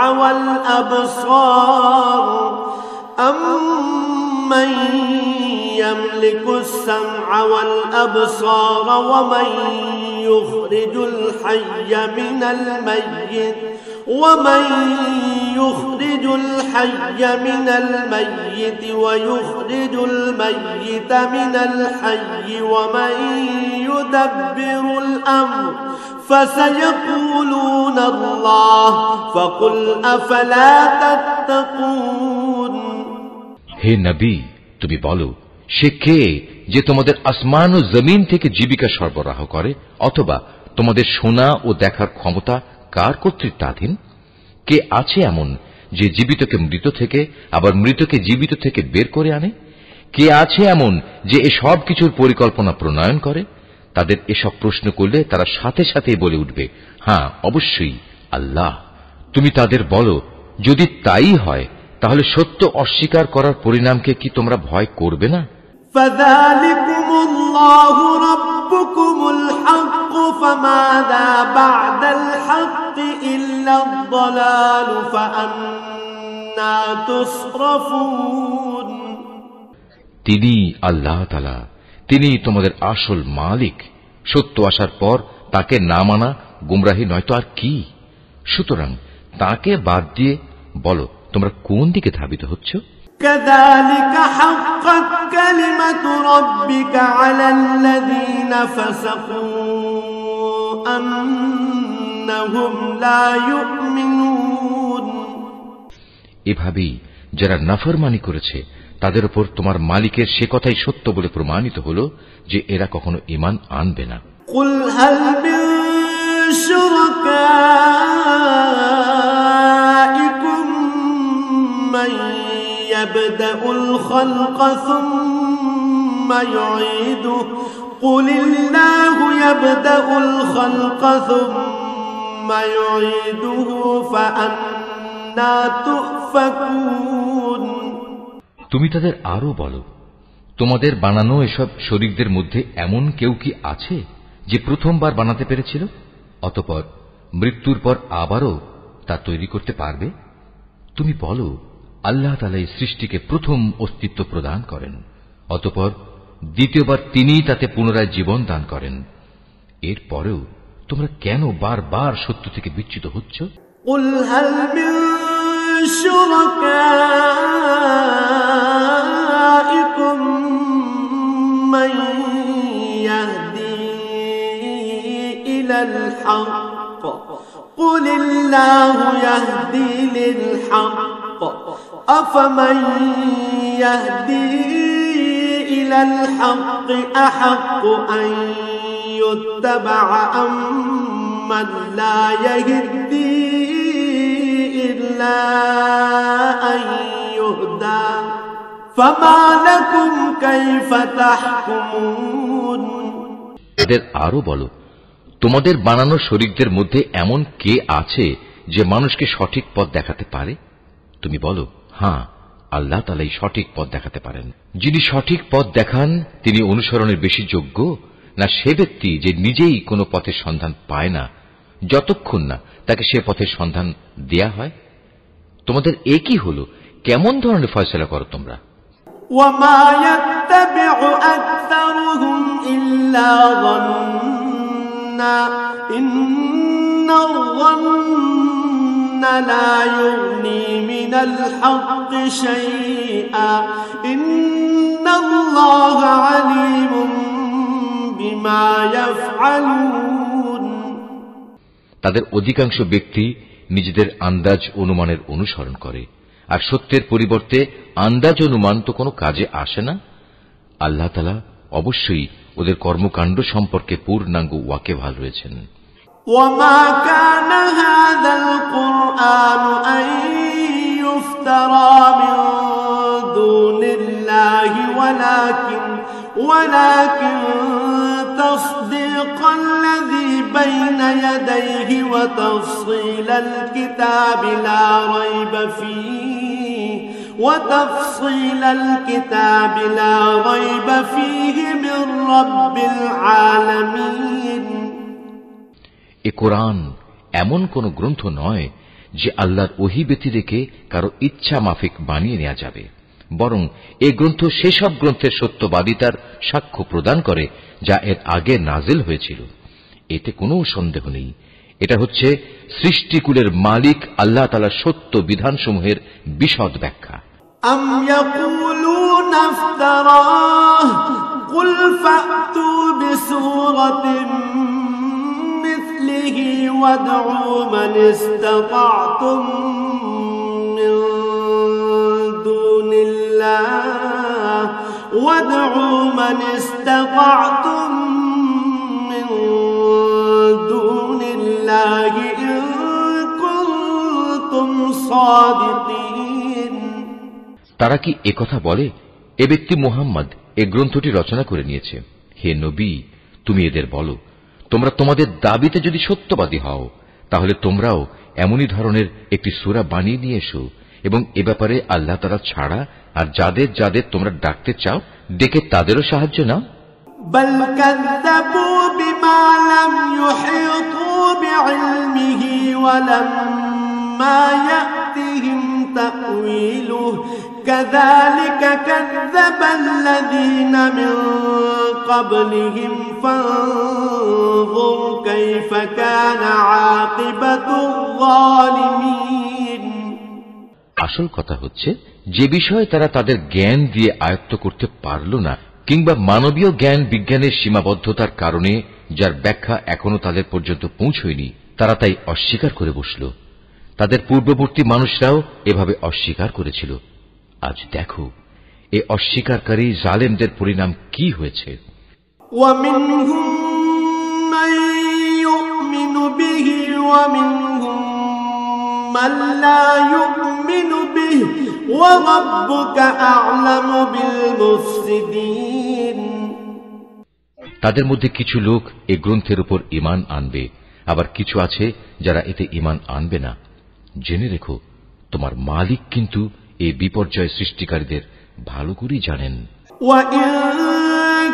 وَالْأَبْصَارَ وَمَن يُخْرِجُ الْحَيَّ مِنَ الْمَيِّتِ وَيُخْرِجُ الْمَيِّتَ مِنَ الْحَيِّ وَمَن يُدَبِّرُ الْأَمْرَ فَسَيَقُولُونَ اللَّهُ فَقُلْ أَفَلَا تَتَّقُونَ। হে নবী, তুমি বলো, সে কে যে তোমাদের আসমান ও জমিন থেকে জীবিকা সরবরাহ করে? অথবা তোমাদের শোনা ও দেখার ক্ষমতা কার কর্তৃত্বাধীন? কে আছে এমন যে জীবিতকে মৃত থেকে আবার মৃতকে জীবিত থেকে বের করে আনে? কে আছে এমন যে এসব কিছুর পরিকল্পনা প্রণয়ন করে? তাদের এসব প্রশ্ন করলে তারা সাথে সাথেই বলে উঠবে, হ্যাঁ, অবশ্যই আল্লাহ। তুমি তাদের বলো, যদি তাই হয় তাহলে সত্য অস্বীকার করার পরিণামকে কি তোমরা ভয় করবে না? فَذَلِكُمُ اللَّهُ رَبُّكُمُ الْحَقُّ فَمَاذَا بَعْدَ الْحَقِّ إِلَّا الضَّلَالُ فَأَنَّى تُصْرَفُونَ। তিনি আল্লাহ তাআলা, তিনি তোমাদের আসল মালিক। সত্য আসার পর তাকে না মানা গুমরাহি নয়তো আর কি। সুতরাং তাকে বাদ দিয়ে বলো তোমরা কোন দিকে ধাবিত হচ্ছ? كذلك حقت كلمة ربك على الذين فسقوا أنهم لا يؤمنون। এভাবেই যারা নাফরমানি করেছে তাদের উপর তোমার মালিকের সে কথাই সত্য বলে প্রমাণিত হলো যে এরা কখনো ঈমান আনবে না। قل هل من شركائكم من يبدأ الخلق ثم يعيده قل الله يبدأ الخلق ثم يعيده فأنى تؤفكون। তুমি তাদের আরো বলো, তোমাদের বানানো এসব শরীকদের মধ্যে এমন কেউ কি আছে যে প্রথমবার বানাতে পেরেছিল, অতঃপর মৃত্যুর পর আবারও তা তৈরি করতে পারবে? তুমি বলো, আল্লাহ তাআলা এই সৃষ্টিকে প্রথম অস্তিত্ব প্রদান করেন, অতঃপর দ্বিতীয়বার তিনিই তাতে পুনরায় জীবন দান করেন। এরপরেও তোমরা কেন বারবার সত্য থেকে বিচ্যুত হচ্ছ? قل هل من شركائكم من يهدي إلى الحق قل الله يهدي للحق أفمن يهدي إلى الحق أحق أن يتبع أم من لا يهدي إلا أن يهدى فما لكم كيف تحكمون। এদের আরো বলো, তোমাদের বানানো শরীকদের মধ্যে এমন কে আছে যে মানুষকে সঠিক পথ দেখাতে পারে? তুমি বলো, হ্যাঁ, আল্লাহ তাআলাই সঠিক পথ দেখাতে পারেন। যিনি সঠিক পথ দেখান তিনি অনুসরণের বেশি যোগ্য না সে ব্যক্তি যে নিজেই কোনো পথের সন্ধান পায় না যতক্ষণ না তাকে সে পথের সন্ধান দেয়া হয়? তোমাদের একই হলো, কেমন ধরনের ফয়সালা করো তোমরা? وما يتبع أكثرهم إلا ظنا إن الظن لا يغني من الحق شيئا إن الله عليم بما يفعلون। তাদের অধিকাংশ ব্যক্তি নিজেদের আন্দাজ অনুমানের অনুসরণ করে, আর সত্যের পরিবর্তে আন্দাজ অনুমান তো কোনো কাজে আসে না। আল্লাহ তাআলা অবশ্যই ওদের কর্মকাণ্ড সম্পর্কে পূর্ণাঙ্গ ওয়াকিবহাল রয়েছেন। وما كان هذا القرآن أن يفترى من دون الله ولكن تصديق الذي بين يديه وتفصيل الكتاب لا ريب فيه من رب العالمين। এ কোরআন এমন কোন গ্রন্থ নয় যে আল্লাহর ওহী ব্যতি রেখে কারো ইচ্ছা মাফিক বানিয়ে নেওয়া যাবে, বরং এ গ্রন্থ সেসব গ্রন্থের সত্যবাদিতার সাক্ষ্য প্রদান করে যা এর আগে নাজিল হয়েছিল। এতে কোনো সন্দেহ নেই, এটা হচ্ছে সৃষ্টিকুলের মালিক আল্লাহ তাআলার সত্য বিধানসমূহের বিশদ ব্যাখ্যা। أم يقولون افتراه قل فأتوا بسورة مثله وادعوا من استطعتم من دون الله إن كنتم صادقين। তারা কি একথা বলে, এ ব্যক্তি মুহাম্মদ এ গ্রন্থটি রচনা করে নিয়েছে? হে নবী, তুমি এদের বলো, তোমরা তোমাদের দাবিতে যদি সত্যবাদী হও তাহলে তোমরাও এমনই ধরনের একটি সূরা বানিয়ে নিয়ে এসো এবং এ ব্যাপারে আল্লাহ তাআলা ছাড়া আর যাদের যাদের তোমরা ডাকতে চাও ডেকে তাদেরও সাহায্য নাও। بل كذبوا بما لم يحيطوا بعلمه ولما يأتهم تأويله كذلك كذب الذين من قبلهم فانظر كيف كان عاقبة الظالمين আসল কথা হচ্ছে যে বিষয়ে তারা তাদের জ্ঞান দিয়ে আয়ত্ত করতে পারল না কিংবা মানবীয় জ্ঞান বিজ্ঞানের সীমাবদ্ধতার কারণে যার ব্যাখ্যা এখনো তাদের পর্যন্ত পৌঁছয়নি তারা তাই অস্বীকার করে বসল তাদের পূর্ববর্তী মানুষরাও এভাবে অস্বীকার করেছিল আজ দেখো এই অস্বীকারী জালেমদের পরিণাম কি হয়েছে ومنهم من يؤمن به ومنهم من لا يؤمن به وربك أعلم بالمفسدين তাদের মধ্যে কিছু লোক এই গ্রন্থের উপর ঈমান আনবে আবার কিছু আছে যারা এতে ঈমান আনবে না জেনে রেখো তোমার মালিক কিন্তু এই বিপর্যয় সৃষ্টিকারীদের ভালো করেই জানেন وَإِن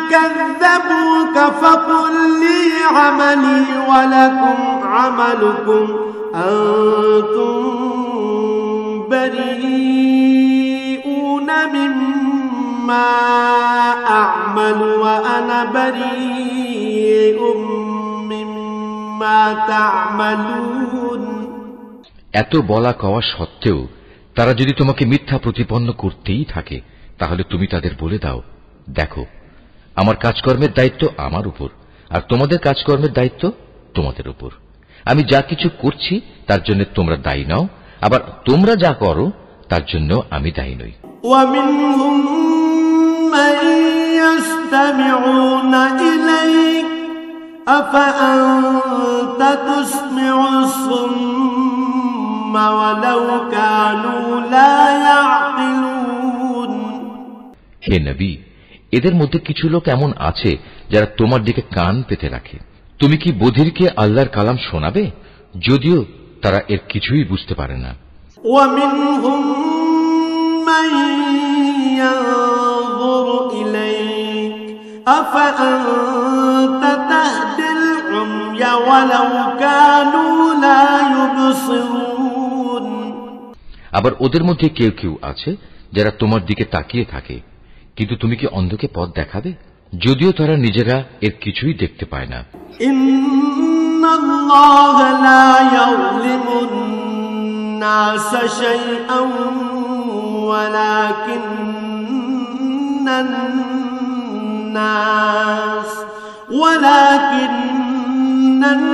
كَذَّبُوكَ فَقُل لِّي عَمَلِي وَلَكُمْ عَمَلُكُمْ أَنتُم بَرِيئُونَ مِمَّا أَعْمَلُ وَأَنَا بَرِيءٌ مِّمَّا تَعْمَلُونَ এত বলা কওয়া সত্ত্বেও তারা যদি তোমাকে মিথ্যা প্রতিপন্ন করতেই থাকে তাহলে তুমি তাদের বলে দাও দেখো আমার কাজকর্মের দায়িত্ব আমার উপর আর তোমাদের কাজকর্মের দায়িত্ব তোমাদের উপর আমি যা কিছু করছি তার জন্য তোমরা দায়ী নাও আবার তোমরা যা করো তার জন্য আমি দায়ী নই وَمِنْهُمْ مَنْ يَسْتَمِعُونَ إِلَيْكَ أَفَأَنْتَ تُسْمِعُ الصُّمَّ وَلَوْ كَانُوا لَا يَعْقِلُونَ হে নবী এদের মধ্যে কিছু লোক এমন আছে যারা তোমার দিকে কান পেতে রাখে তুমি কি বধিরকে আল্লাহর কালাম শোনাবে যদিও তারা এর কিছুই বুঝতে পারে না وَمِنْهُمْ مَنْ يَنظُرُ إِلَيْكَ أَفَأَنْتَ تَهْدِي الْعُمْيَ وَلَوْ كَانُوا لَا يُبْصِرُونَ আবার ওদের মধ্যে কেউ কেউ আছে যারা তোমার দিকে তাকিয়ে থাকে কিন্তু তুমি কি অন্ধকে পথ দেখাবে যদিও তারা নিজেরা এর কিছুই দেখতে পায় না ইন্নাল্লাহা লা ইয়াযলিমুন-নাস শাইআন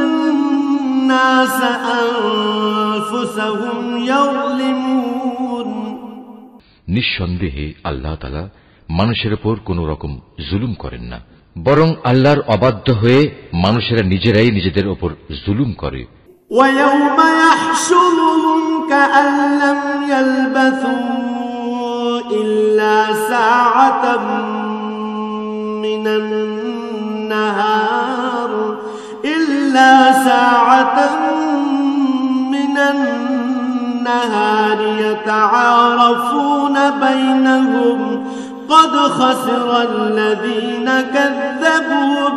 ওয়ালাকিন্নান-নাস আনফুসাহুম ইয়াযলিমুন নিঃসন্দেহে আল্লাহ তাআলা মানুষের উপর কোন রকম জুলুম করেন না বরং আল্লাহর অবাধ্য হয়ে মানুষেরা নিজেরাই নিজেদের উপর জুলুম করে وَيَوْمَ يَحْشُرُهُمْ كَأَن لَّمْ يَلْبَثُوا إِلَّا سَاعَةً مِّنَ النَّهَارِ يَتَعَارَفُونَ بَيْنَهُمْ قد خسر الذين كذبوا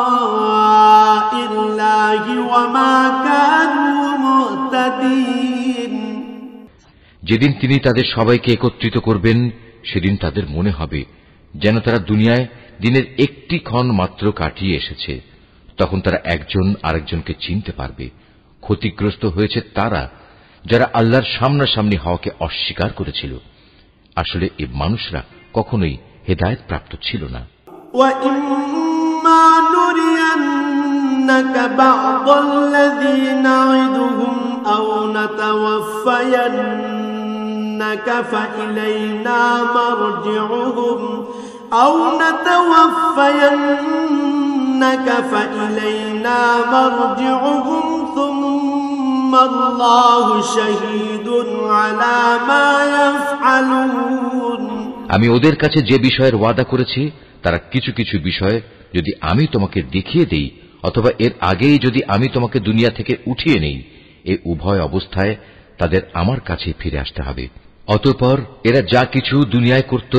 بلقاء الله وما كانوا مهتدين যেদিন তিনি তাদের সবাইকে একত্রিত করবেন সেদিন তাদের মনে হবে যেন তারা দুনিয়ায় দিনের একটি ক্ষণ মাত্র কাটিয়ে এসেছে তখন তারা একজন আরেকজনকে চিনতে পারবে ক্ষতিগ্রস্ত হয়েছে তারা যারা আল্লাহর সামনাসামনি হওয়াকে অস্বীকার করেছিল আসলে এই মানুষরা কখনোই হেদায়েত প্রাপ্ত ছিল না وَإِمَّا نُرِيَنَّكَ بَعْضَ الَّذِي نَعِدُهُمْ أَوْ نَتَوَفَّيَنَّكَ فَإِلَيْنَا مَرْجِعُهُمْ ثُمَّ اللَّهُ شَهِيدٌ عَلَى مَا يَفْعَلُونَ আমি ওদের কাছে যে বিষয়ের ওয়াদা করেছি তারা কিছু কিছু বিষয় যদি আমি তোমাকে দেখিয়ে দেই অথবা এর আগেই যদি আমি তোমাকে দুনিয়া থেকে উঠিয়ে নেই এই উভয় অবস্থায় তাদের আমার কাছে ফিরে আসতে হবে অতঃপর এরা যা কিছু দুনিয়ায় করত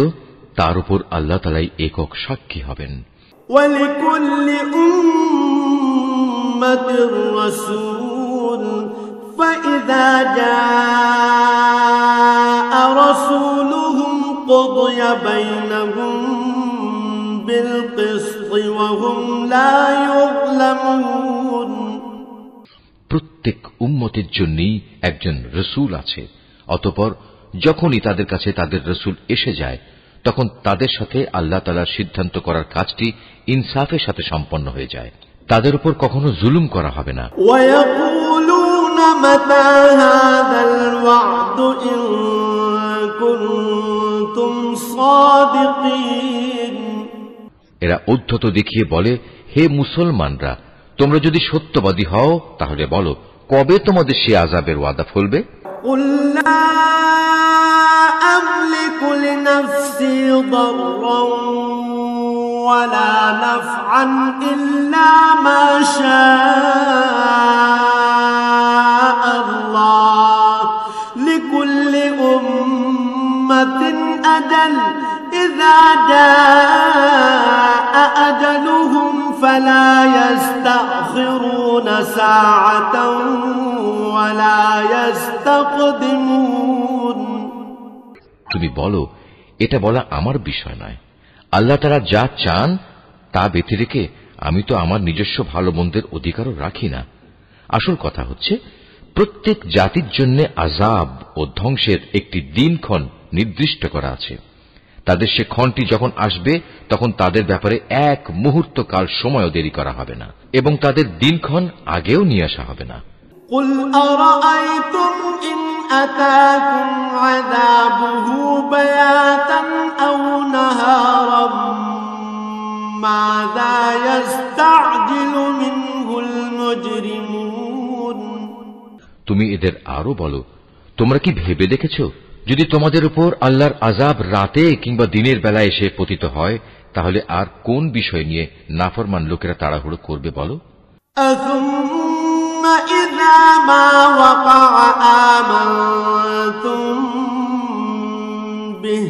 তার উপর আল্লাহ তাআলাই একক সাক্ষী হবেন وَلِكُلِّ أُمَّةٍ رَّسُولٌ فَإِذَا جَاءَ رَسُولُهُمْ قُضِيَ بَيْنَهُم بالقسط وهم لا يظلمون প্রত্যেক উম্মতের জন্যই একজন রসুল আছে, অতঃপর যখনই তাদের কাছে তাদের রসুল এসে যায় তখন তাদের সাথে আল্লাহ তাআলার সিদ্ধান্ত করার কাজটি ইনসাফের সাথে সম্পন্ন হয়ে যায়। তাদের উপর কখনো জুলুম করা হবে না। ويقولون متى هذا الوعد إن كنتم صادقين এরা ঔদ্ধত্য দেখিয়ে বলে, হে মুসলমানরা, তোমরা যদি সত্যবাদী হও তাহলে বলো, কবে তোমাদের সে আযাবের ওয়াদা ফলবে? قل لا أملك لنفسي ضرا ولا نفعا إلا ما شاء الله لكل أمة أجل إذا جاء أجلهم فلا يستأخرون ساعة ولا يستقدمون তুমি বলো, এটা বলা আমার বিষয় নয়। আল্লাহ তাআলা যা চান তা ব্যতি রেখে আমি তো আমার নিজস্ব ভালো মন্দের অধিকারও রাখি না। আসল কথা হচ্ছে, প্রত্যেক জাতির জন্য আযাব ও ধ্বংসের একটি দিনক্ষণ নির্দিষ্ট করা আছে। তাদের সে ক্ষণটি যখন আসবে তখন তাদের ব্যাপারে এক মুহূর্ত কাল সময়ও দেরি করা হবে না এবং তাদের দিনক্ষণ আগেও নিয়ে আসা হবে না। قل أرأيتم إن أتاكم عذابه بياتا أو نهارا ماذا يستعجل منه المجرمون তুমি এদের আরো বলো, তোমরা কি ভেবে দেখেছ, যদি তোমাদের উপর আল্লাহর আযাব রাতে কিংবা দিনের বেলা এসে পতিত হয় তাহলে আর কোন বিষয় নিয়ে নাফরমান লোকেরা তাড়াহুড়ো করবে বলো? أثم إذا ما وقع آمنتم به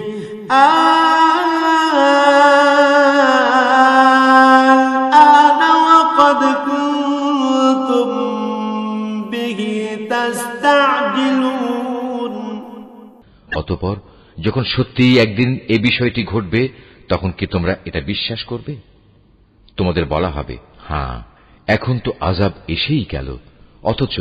الآن وقد كنتم به تستعجلون অতঃপর যখন সত্যিই একদিন এই বিষয়টি ঘটবে তখন কি তোমরা এটা বিশ্বাস করবে? তোমাদের বলা হবে, হ্যাঁ, এখন তো আযাব এসেই গেল, অথচ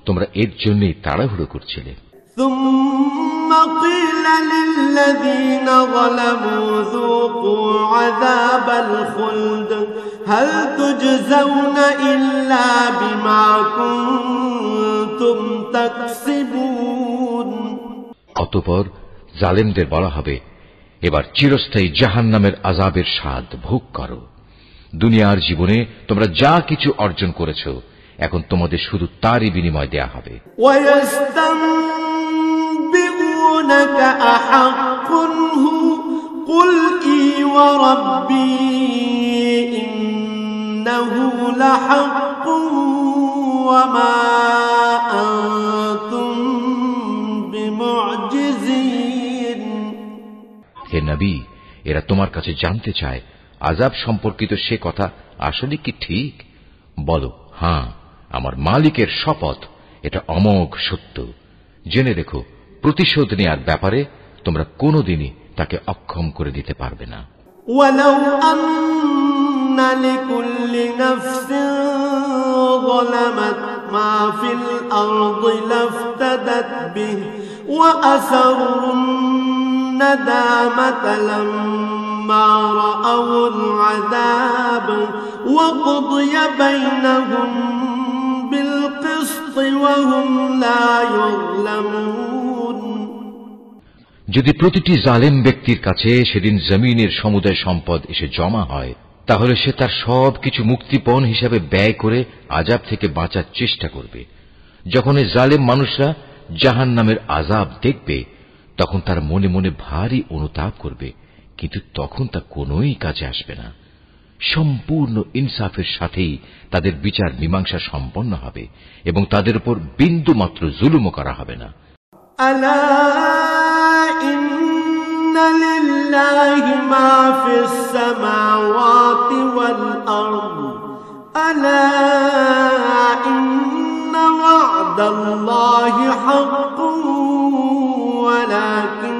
তোমরা এর জন্যই তাড়াহুড়ো করছিলে। ثم قيل للذين ظلموا ذوقوا عذاب الخلد هل تجزون إلا بما كنتم تكسبون অতঃপর জালেমদের বলা হবে, এবার চিরস্থায়ী জাহান্নামের আযাবের স্বাদ ভোগ করো। দুনিয়ার জীবনে তোমরা যা কিছু অর্জন করেছো এখন তোমাদের শুধু তারই বিনিময় দেয়া হবে। ويستنبئونك أحق هو قل إي وربي إنه لحق وما أنتم بمعجزين হে নবী, এরা তোমার কাছে জানতে চায় আযাব সম্পর্কিত সে কথা আসলে কি ঠিক? বলো, হ্যাঁ, আমার মালিকের শপথ, এটা অমোঘ সত্য। জেনে রেখো, প্রতিশোধ নেয়ার ব্যাপারে তোমরা কোনোদিনই তাকে অক্ষম করে দিতে পারবে না। ولو أن لكل نفس ظلمت ما في الأرض لافتدت به وأسروا الندامة لما رأوا العذاب وقضي بينهم بالقسط وهم لا يظلمون যদি প্রতিটি জালেম ব্যক্তির কাছে সেদিন জমিনের সমুদায় সম্পদ এসে জমা হয় তাহলে সে তার সবকিছু মুক্তিপণ হিসাবে ব্যয় করে আযাব থেকে বাঁচার চেষ্টা করবে। যখন এই জালেম মানুষরা জাহান্নামের আযাব দেখবে তখন তার মনে মনে ভারী অনুতাপ করবে, কিন্তু তখন তা কোনোই কাজে আসবে না। সম্পূর্ণ ইনসাফের সাথেই তাদের বিচার মীমাংসা সম্পন্ন হবে এবং তাদের উপর বিন্দু মাত্র জুলুমও করা হবে না। ألا إن لله ما في السماوات والأرض ألا إن وعد الله حق ولكن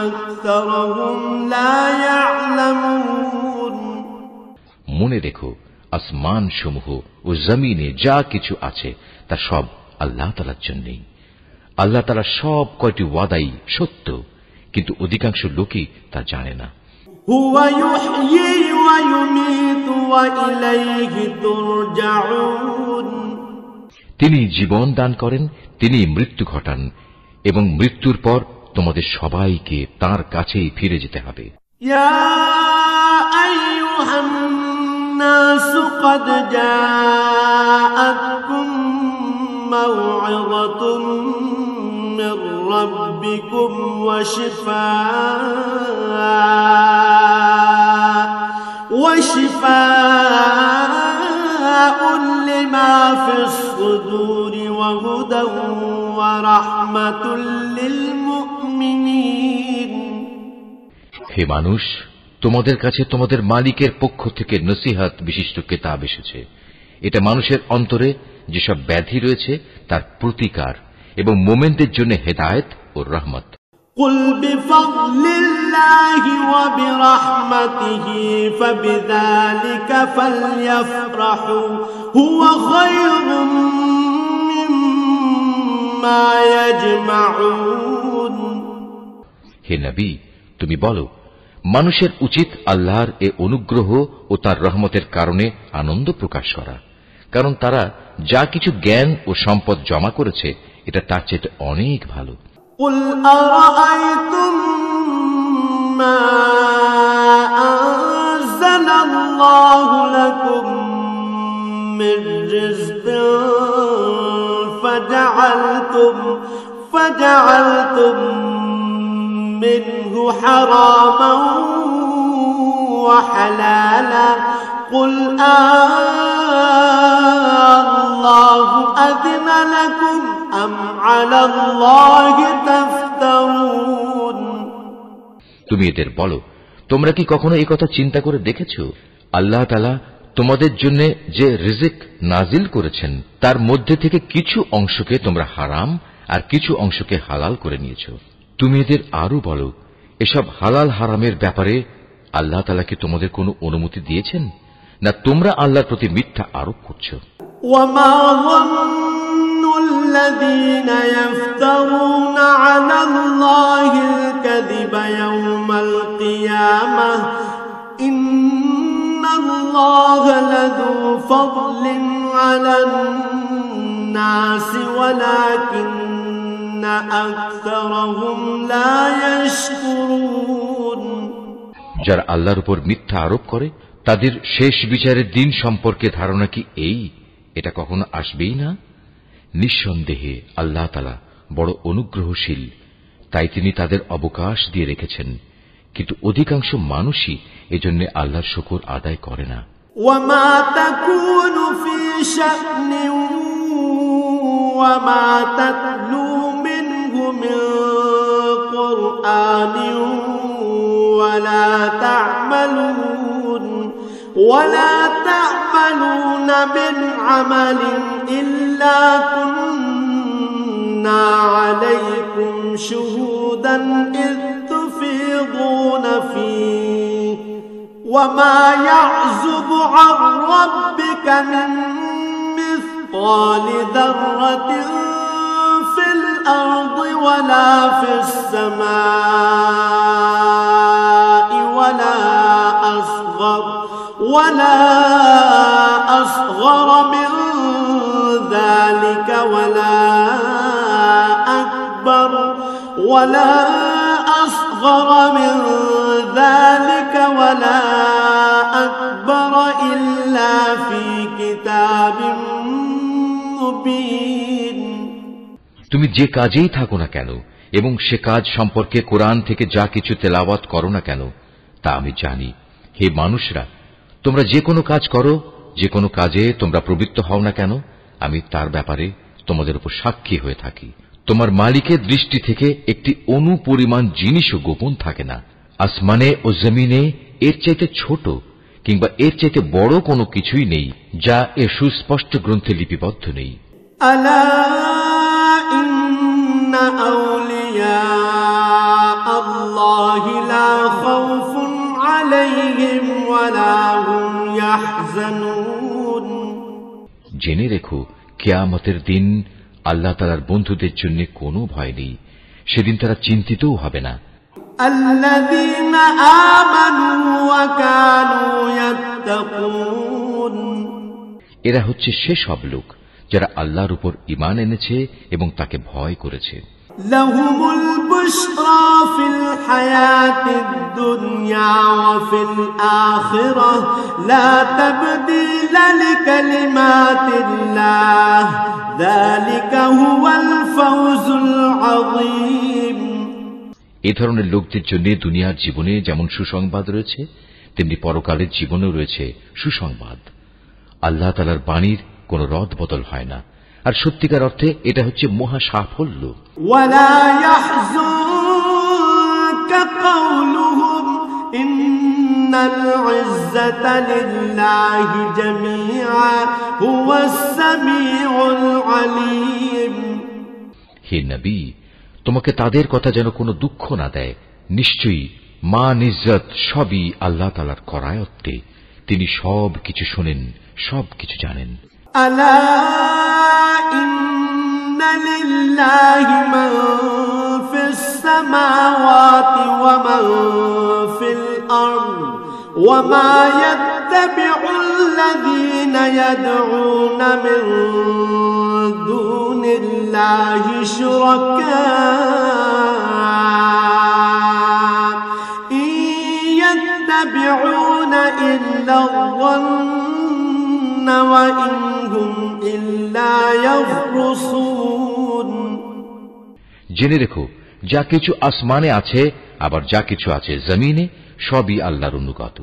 أكثرهم لا يعلمون يعلمون মনে রেখো আসমান সমূহ ও জমিনে যা কিছু আছে তা সব আল্লাহ তাআলার জন্যই। আল্লাহ তাআলা সব কয়টি ওয়াদাই সত্য, কিন্তু অধিকাংশ লোকই তা জানে না। هو يحيي ويميت وإليه ترجعون তিনি জীবন দান করেন, তিনি মৃত্যু ঘটান, এবং মৃত্যুর পর তোমাদের সবাইকে তাঁর কাছেই ফিরে যেতে হবে। يا أيها الناس قد جاءتكم موعظة من ربكم وشفاء لما في الصدور وهدى ورحمة للمؤمنين হে মানুষ, তোমাদের কাছে তোমাদের মালিকের পক্ষ থেকে নসিহত বিশিষ্ট কিতাব এসেছে। এটা মানুষের অন্তরে যেসব ব্যাধি রয়েছে তার প্রতিকার এবং মোমেনদের জন্য হেদায়েত ও রহমত। قل بفضل الله وبرحمته فبذلك فليفرحوا هو خير مما يجمعون হে নবী, তুমি বলো, মানুষের উচিত আল্লাহর এ অনুগ্রহ ও তার রহমতের কারণে আনন্দ প্রকাশ করা, কারণ তারা যা কিছু জ্ঞান ও সম্পদ জমা করেছে এটা তার চেয়ে অনেক ভালো। قل أرأيتم ما أنزل الله لكم من رزق فجعلتم منه حراما وحلالا قل الله أذن لكم أم على الله تفترون তুমি এদের বলো, তোমরা কি কখনো এই কথা চিন্তা করে দেখেছ? আল্লাহ তাআলা তোমাদের জন্য যে রিজিক নাজিল করেছেন তার মধ্যে থেকে কিছু অংশকে তোমরা হারাম আর কিছু অংশকে হালাল করে নিয়েছ। তুমি এদের আরো বলো, এসব হালাল হারামের ব্যাপারে আল্লাহ তাআলা কি তোমাদের কোনো অনুমতি দিয়েছেন, না তোমরা আল্লাহর প্রতি মিথ্যা আরোপ করছো? وما ظن الذين يفترون على الله الكذب يوم القيامة إن الله لذو فضل على الناس ولكن أكثرهم لا يشكرون যারা আল্লাহর উপর মিথ্যা আরোপ করে তাদের শেষ বিচারের দিন সম্পর্কে ধারণা কি এই, এটা কখনো আসবেই না? নিঃসন্দেহে আল্লাহ তাআলা বড় অনুগ্রহশীল, তাই তিনি তাদের অবকাশ দিয়ে রেখেছেন, কিন্তু অধিকাংশ মানুষই এজন্য আল্লাহর শুকর আদায় করে না। وما تكون في شأن وما تتلو منه من قرآن ولا تعملون من عمل إلا كنا عليكم شهودا إذ تفيضون فيه وما يعزب عن ربك من مثقال ذرة في الأرض ولا في السماء ولا أصغر من ذلك ولا أصغر من ذلك ولا أكبر إلا في كتاب مبين তুমি যে কাজেই থাকো না কেন এবং সে কাজ সম্পর্কে কোরআন থেকে যা কিছু তেলাওয়াত করো না কেন তা আমি জানি। হে মানুষরা, তোমরা যে কোনো কাজ করো, যে কোনো কাজে তোমরা প্রবৃত্ত হও না কেন, আমি তার ব্যাপারে তোমাদের উপর সাক্ষী হয়ে থাকি। তোমার মালিকের দৃষ্টি থেকে একটি অণু পরিমাণ জিনিসও গোপন থাকে না। আসমানে ও জমিনে এর চাইতে ছোট কিংবা এর চাইতে বড় কোনো কিছুই নেই যা এর সুস্পষ্ট গ্রন্থে লিপিবদ্ধ নেই। আলা ইন্না আউলিয়া আল্লাহি লা খাউফুন عليهم ولا هم يحزنون জেনে রেখো কিয়ামতের দিন আল্লাহ তাআলার বন্ধুদের জন্য কোনো ভয় নেই, সেদিন তারা চিন্তিতও হবে না। الذين آمنوا وكانوا يتقون এরা হচ্ছে সে সব লোক যারা আল্লাহর উপর ঈমান এনেছে এবং তাকে ভয় করেছে। لهم البشرى في الحياة الدنيا وفي الآخرة لا تبديل لكلمات الله ذلك هو الفوز العظيم এ ধরনের লোকদের জন্য দুনিয়ার জীবনে যেমন সুসংবাদ রয়েছে, তেমনি পরকালের জীবনেও রয়েছে সুসংবাদ। আল্লাহ তাআলার বাণীর কোনো রদ বদল হয় না, আর সত্যিকার অর্থে এটা হচ্ছে মহা সাফল্য। ولا يحزنك قولهم إن العزة لله جميعا هو السميع العليم হে নবী, তোমাকে তাদের কথা যেন কোনো দুঃখ না দেয়। নিশ্চয়ই মান ইজ্জত সবই আল্লাহ তাআলার করায়ত্তে, তিনি সব কিছু শোনেন, সব কিছু জানেন। ألا إن لله من في السماوات ومن في الأرض وما يتبع الذين يدعون من دون الله شركاء إن يتبعون إلا الظن وإن هم إلا يخرصون জেনে রেখো যা কিছু আসমানে আছে আবার যা কিছু আছে জমিনে সবই আল্লাহর অনুগত।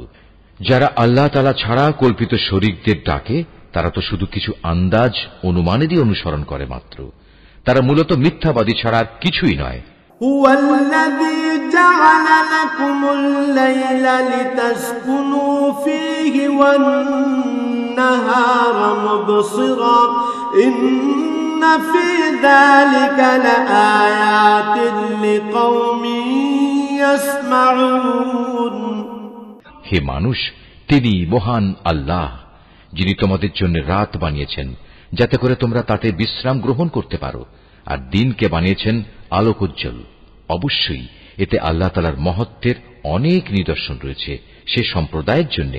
যারা আল্লাহ তাআলা ছাড়া কল্পিত শরীকদের ডাকে তারা তো শুধু কিছু আন্দাজ অনুমানেরই অনুসরণ করে মাত্র। তারা মূলত মিথ্যাবাদী ছাড়া আর কিছুই নয়। هو الذي جعل لكم الليل لتسكنوا فيه والنهار مبصرا إن في ذلك لآيات لقوم يسمعون হে মানুষ, তিনি মহান আল্লাহ, যিনি তোমাদের জন্য রাত বানিয়েছেন যাতে করে তোমরা তাতে বিশ্রাম গ্রহণ করতে পারো, আর দিনকে বানিয়েছেন আলোকোজ্জ্বল। অবশ্যই এতে আল্লাহ তাআলার মহত্বের অনেক নিদর্শন রয়েছে সে সম্প্রদায়ের জন্য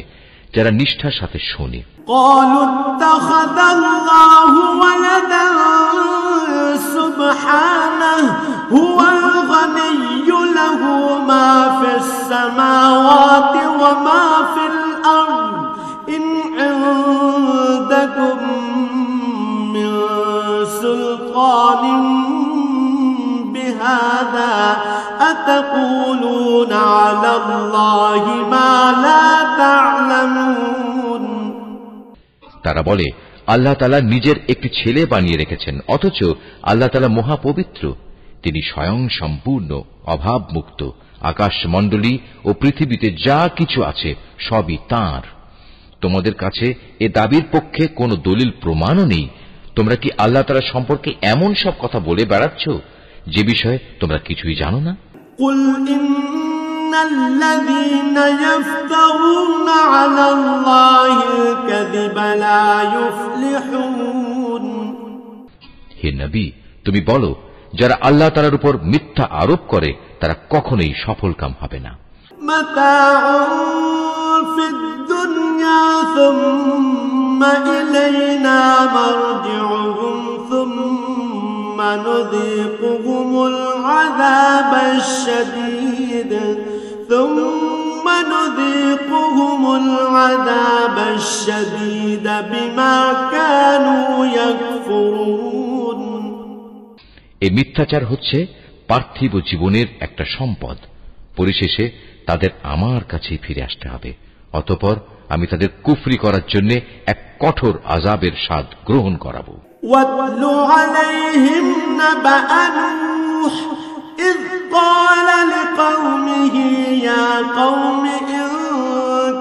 যারা নিষ্ঠার সাথে শোনে। قالوا اتخذ الله ولدا سبحانه هو الغني له ما في السماوات وما في الأرض إن عندكم من سلطان بهذا أتقولون على الله ما لا تعلمون তারা বলে আল্লাহ তাআলা নিজের একটি ছেলে বানিয়ে রেখেছেন, অথচ আল্লাহ তাআলা মহাপবিত্র, তিনি স্বয়ং সম্পূর্ণ অভাবমুক্ত। আকাশমণ্ডলী ও পৃথিবীতে যা কিছু আছে সবই তাঁর। তোমাদের কাছে এ দাবির পক্ষে কোনো দলিল প্রমাণও নেই। তোমরা কি আল্লাহ তাআলা সম্পর্কে এমন সব কথা বলে বেড়াচ্ছ যে বিষয়ে তোমরা কিছুই জানো না? قل إن الذين يفترون على الله الكذب لا يفلحون হে নবী, তুমি বলো যারা আল্লাহ তাআলার উপর মিথ্যা আরোপ করে তারা কখনোই সফলকাম হবে না। متاع في الدنيا ثم إلينا مرجعهم ثم نذيقهم العذاب الشديد بما كانوا يكفرون এই মিথ্যাচার হচ্ছে পার্থিব জীবনের একটা সম্পদ। পরিশেষে তাদের আমার কাছেই ফিরে আসতে হবে, অতঃপর আমি তাদের কুফরি করার জন্য এক কঠোর আযাবের স্বাদ গ্রহণ করাবো। واتل عليهم نبأ نوح إذ قال لقومه يا قوم إن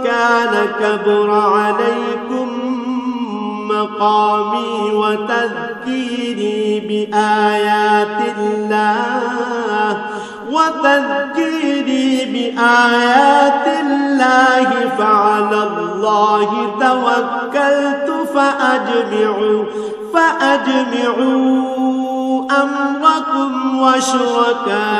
كان كبر عليكم مقامي وتذكيري بآيات الله وتذكيري بآيات الله فعلى الله توكلت فأجمعوا أمركم وشركاءكم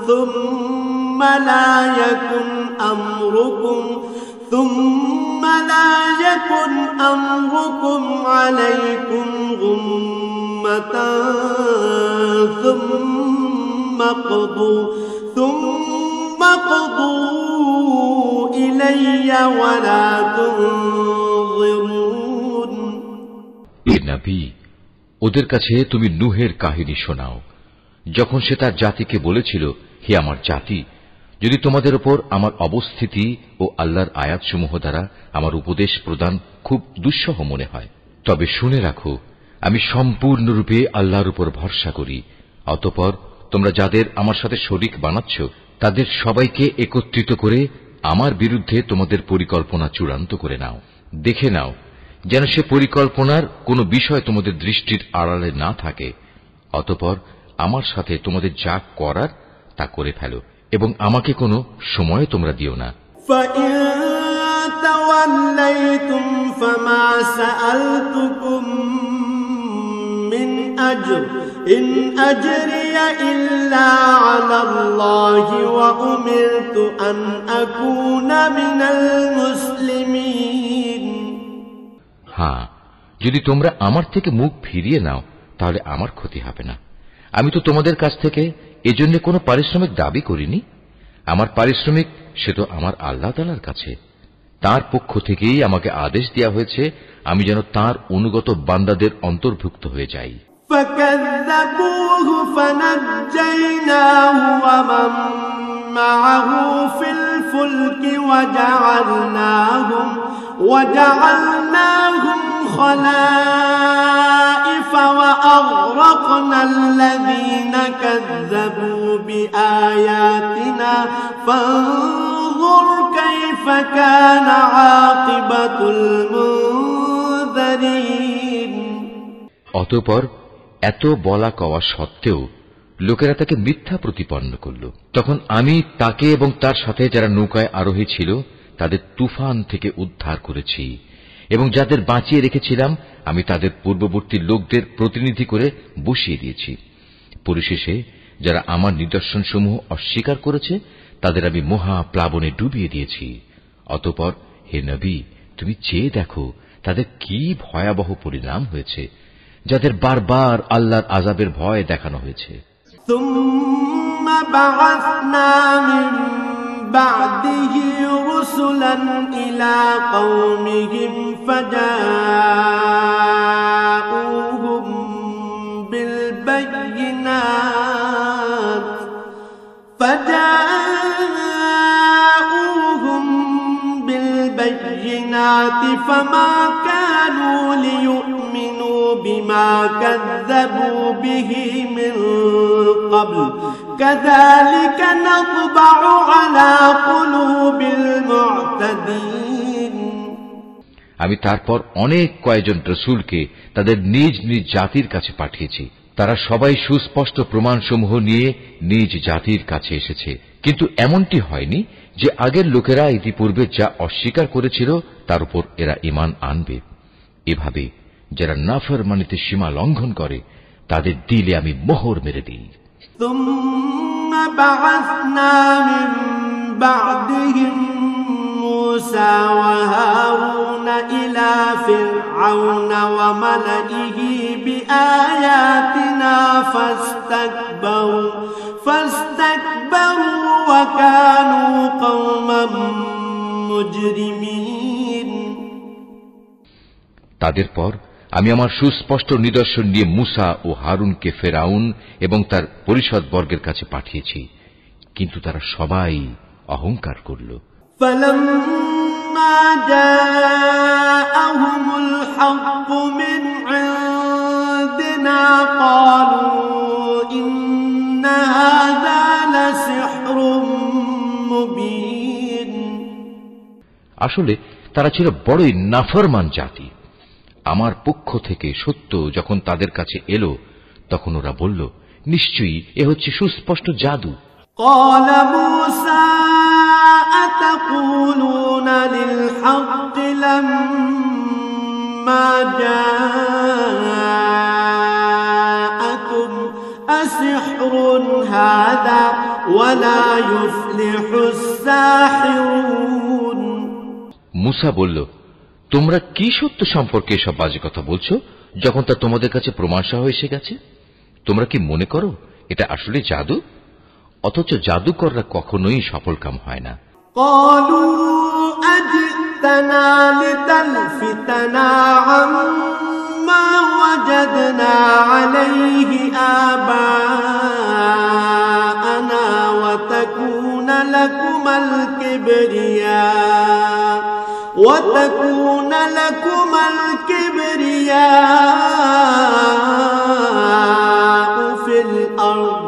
ثم لا يكن أمركم عليكم غمة ثم قضوا إلي ولا تنظرون নবী, ওদের কাছে তুমি নূহের কাহিনী শোনাও, যখন সে তার জাতিকে বলেছিল, হে আমার জাতি, যদি তোমাদের উপর আমার অবস্থিতি ও আল্লাহর আয়াতসমূহ দ্বারা আমার উপদেশ প্রদান খুব দুঃসহ মনে হয়, তবে শুনে রাখো, আমি সম্পূর্ণরূপে আল্লাহর উপর ভরসা করি। অতঃপর তোমরা যাদের আমার সাথে শরীক বানাচ্ছ, তাদের সবাইকে একত্রিত করে আমার বিরুদ্ধে তোমাদের পরিকল্পনা চূড়ান্ত করে নাও। দেখে নাও যেন সে পরিকল্পনার কোনো বিষয় তোমাদের দৃষ্টির আড়ালে না থাকে। অতঃপর আমার সাথে তোমাদের যা করার তা করে ফেলো এবং আমাকে কোনো সময় তোমরা দিও না। فَإِن تَوَلَّيْتُمْ فَمَا سَأَلْتُكُم مِّنْ أَجْرٍ إِنْ أَجْرِيَ إِلَّا عَلَى اللَّهِ وَأُمِرْتُ أَنْ أَكُونَ مِنَ الْمُسْلِمِينَ। হ্যাঁ, যদি তোমরা আমার থেকে মুখ ফিরিয়ে নাও তাহলে আমার ক্ষতি হবে না। আমি তো তোমাদের কাছ থেকে এজন্য কোনো পারিশ্রমিক দাবি করিনি। আমার পারিশ্রমিক সে তো আমার আল্লাহ তাআলার কাছে। তার পক্ষ থেকেই আমাকে আদেশ দেওয়া হয়েছে আমি যেন তার অনুগত বান্দাদের অন্তর্ভুক্ত হয়ে যাই। فَكَذَّبُوهُ فَنَجَّيْنَاهُ وَمَن مَّعَهُ فِي الْفُلْكِ وَجَعَلْنَاهُمْ خَلَائِفَ وَأَغْرَقْنَا الَّذِينَ كَذَّبُوا بِآيَاتِنَا فَانظُرْ كَيْفَ كَانَ عَاقِبَةُ الْمُنذَرِينَ। অতঃপর এত বলা কওয়া সত্ত্বেও লোকেরা তাকে মিথ্যা প্রতিপন্ন করল। তখন আমি তাকে এবং তার সাথে যারা নৌকায় আরোহী ছিল তাদের তুফান থেকে উদ্ধার করেছি এবং যাদের বাঁচিয়ে রেখেছিলাম আমি তাদের পূর্ববর্তী লোকদের প্রতিনিধি করে বসিয়ে দিয়েছি। পরিশেষে যারা আমার নিদর্শনসমূহ অস্বীকার করেছে তাদের আমি মহা প্লাবনে ডুবিয়ে দিয়েছি। অতঃপর হে নবী, তুমি চেয়ে দেখো তাদের কি ভয়াবহ পরিণাম হয়েছে, যাদের বারবার আল্লাহর আযাবের ভয় দেখানো হয়েছে। ثُمَّ بَعَثْنَا مِن بَعْدِهِ رُسُلًا إِلَى قَوْمِهِمْ فَجَاءُوهُم بِالْبَيِّنَاتِ فَمَا كَانُوا لِيُؤْمِنُوا بِمَا كَذَّبُوا بِهِ مِن قَبْلُ كَذَلِكَ نَطْبَعُ عَلَى قُلُوبِ الْمُعْتَدِينَ। আমি তারপর অনেক কয়েকজন রাসূলকে তাদের নিজ নিজ জাতির কাছে পাঠিয়েছি। তারা সবাই সুস্পষ্ট প্রমাণসমূহ নিয়ে নিজ জাতির কাছে এসেছে, কিন্তু এমনটি হয়নি যে আগের লোকেরা ইতিপূর্বে যা অস্বীকার করেছিল তার উপর এরা ঈমান আনবে। এভাবে যারা নাফরমানিতে সীমা লঙ্ঘন করে তাদের দিলে আমি মোহর মেরে দিই। ثُمَّ بَعَثْنَا مِن بَعْدِهِم مُوسَى وَهَارُونَ إِلَى فِرْعَوْنَ وَمَلَئِهِ بِآيَاتِنَا فَاسْتَكْبَرُوا وَكَانُوا قَوْمًا مُجْرِمِينَ। তাদের পর আমি আমার সুস্পষ্ট নিদর্শন নিয়ে মুসা ও হারুনকে ফেরাউন এবং তার পরিষদবর্গের কাছে পাঠিয়েছি, কিন্তু তারা সবাই অহংকার করল। فَلَمَّا جَاءَهُمُ الْحَقُّ مِنْ عِندِنَا قَالُوا إِنَّ هَذَا لَسِحْرٌ مُبِينٌ। আসলে তারা ছিল বড়ই নাফরমান জাতি। আমার পক্ষ থেকে সত্য যখন তাদের কাছে এলো তখন ওরা বলল, নিশ্চয়ই এ হচ্ছে সুস্পষ্ট জাদু। قال موسى أتقولون للحق لما جاءكم أسحر هذا ولا يفلح الساحرون। মুসা বলল, তোমরা কি সত্য সম্পর্কে এসব বাজে কথা বলছো যখন তা তোমাদের কাছে প্রমাণ সহ এসে গেছে? তোমরা কি মনে করো এটা আসলে জাদু? অথচ জাদুকররা কখনোই সফলকাম হয় না। قالوا أجئتنا لتلفتنا عما وجدنا عليه آباءنا وتكون لكما الكبرياء في الأرض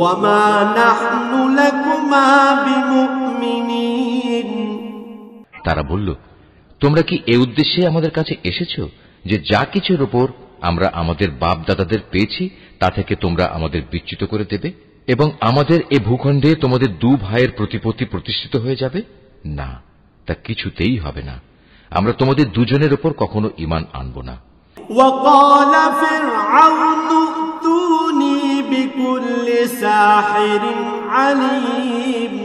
وما نحن لكما بمؤمنين। তারা বলল, তোমরা কি এই উদ্দেশ্যে আমাদের কাছে এসেছো যে যা কিছুর উপর আমরা আমাদের বাপ দাদাদের পেয়েছি তা থেকে তোমরা আমাদের বিচ্যুত করে দেবে এবং আমাদের এ ভূখণ্ডে তোমাদের দু ভাইয়ের প্রতিপত্তি প্রতিষ্ঠিত হয়ে যাবে? না, তা কিছুতেই হবে না। আমরা তোমাদের দুজনের উপর কখনো ঈমান আনব না। وقال فرعون ائتوني بكل ساحر عليم।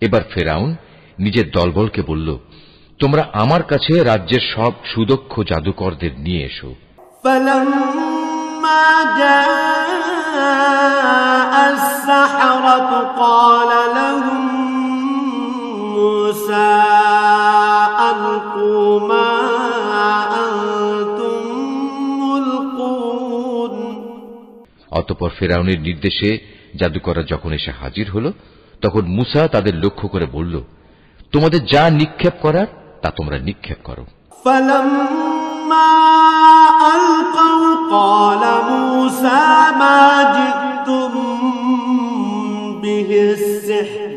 এবার ফেরাউন নিজের দলবলকে বলল, তোমরা আমার কাছে রাজ্যের সব সুদক্ষ জাদুকরদের নিয়ে এসো। فلما جاء السحرة قال لهم موسى ألقوا ما أنتم ملقون। অতঃপর ফেরাউনের নির্দেশে জাদুকররা যখন এসে হাজির হল তখন মুসা তাদের লক্ষ্য করে বলল, তোমাদের যা নিক্ষেপ করার তা তোমরা নিক্ষেপ করো। فلما ألقوا قال موسى ما جئتم به السحر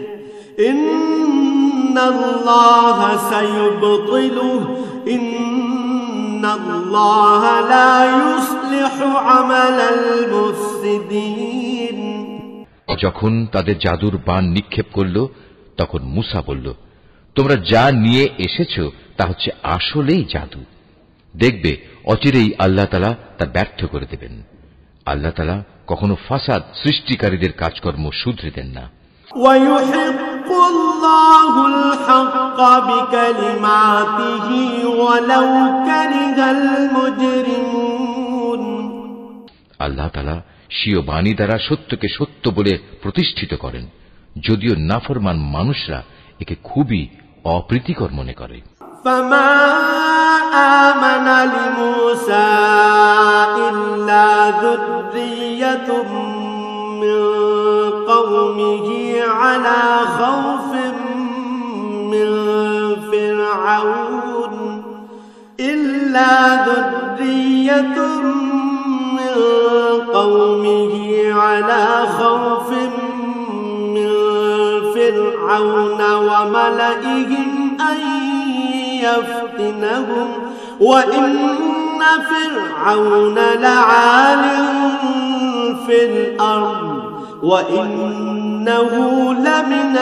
إن الله سيبطله إن الله لا يصلح عمل المفسدين। যখন তাদের জাদুর বাণ নিক্ষেপ করল তখন মুসা বলল, তোমরা যা নিয়ে এসেছো তা হচ্ছে আসলেই জাদু। দেখবে অচিরেই আল্লাহ তাআলা তা ব্যর্থ করে দেবেন। আল্লাহ তাআলা কখনো ফাসাদ সৃষ্টিকারীদের কাজকর্ম শুধরে দেন না। ويحق الله الحق بكلماته ولو كره المجرمون। আল্লাহ তাআলা স্বীয় বাণী দ্বারা সত্যকে সত্য বলে প্রতিষ্ঠিত করেন, যদিও নাফরমান মানুষরা একে খুবই অপ্রীতিকর মনে করে। فما آمن لموسى إلا ذرية من قومه على خوف من فرعون إلا ذرية من قومه على خوف من فرعون وملئهم أن يفتنهم وإن فرعون لعال في الأرض وإنه لمن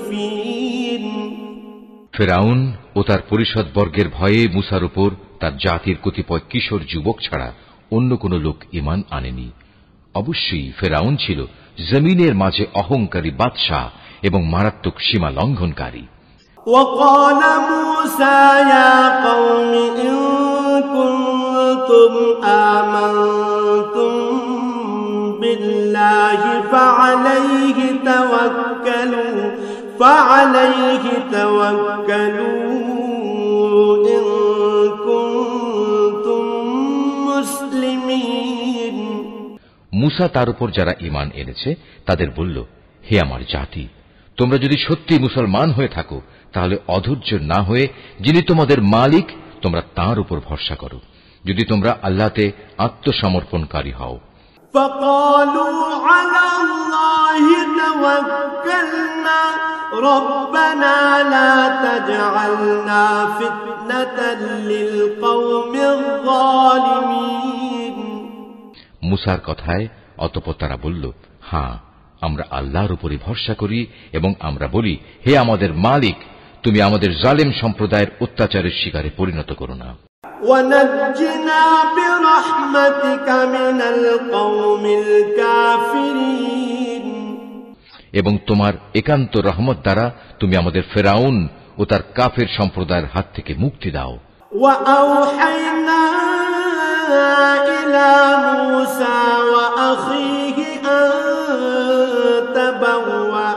المسرفين। ফেরাউন ও তার পরিষদ বর্গের ভয়ে মুসার উপর তার জাতির কতিপয় কিশোর যুবক ছাড়া অন্য কোন লোক ঈমান আনেনি। অবশ্যই ফেরাউন ছিল জমিনের মাঝে অহংকারী বাদশাহ এবং মারাত্মক সীমা লঙ্ঘনকারী। وقال موسى يا قوم إن كنتم آمنتم بالله فعليه توكلوا إن كنتم مسلمين। মুসা তার উপর যারা ঈমান এনেছে তাদের বলল, হে আমার জাতি, তোমরা যদি সত্যি মুসলমান হয়ে থাকো তাহলে অধৈর্য না হয়ে যিনি তোমাদের মালিক তোমরা তাঁর উপর ভরসা করো, যদি তোমরা আল্লাহতে আত্মসমর্পণকারী হও। فقالوا على الله توكلنا ربنا لا تجعلنا فتنة للقوم الظالمين। মুসার কথায় অতঃপর তারা বলল, হ্যাঁ, আমরা আল্লাহর উপরই ভরসা করি এবং আমরা বলি, হে আমাদের মালিক, তুমি আমাদের জালেম সম্প্রদায়ের অত্যাচারের শিকারে পরিণত করো না। وَنَجِّنَا بِرَحْمَتِكَ مِنَ الْقَوْمِ الْكَافِرِينَ এবং তোমার একান্ত রহমত দ্বারা তুমি আমাদের ফেরাউন ও তার কাফের সম্প্রদায়ের হাত থেকে মুক্তি দাও। وَأَوْحَيْنَا إِلَى مُوسَى وَأَخِيهِ أَن تَبَوَّآ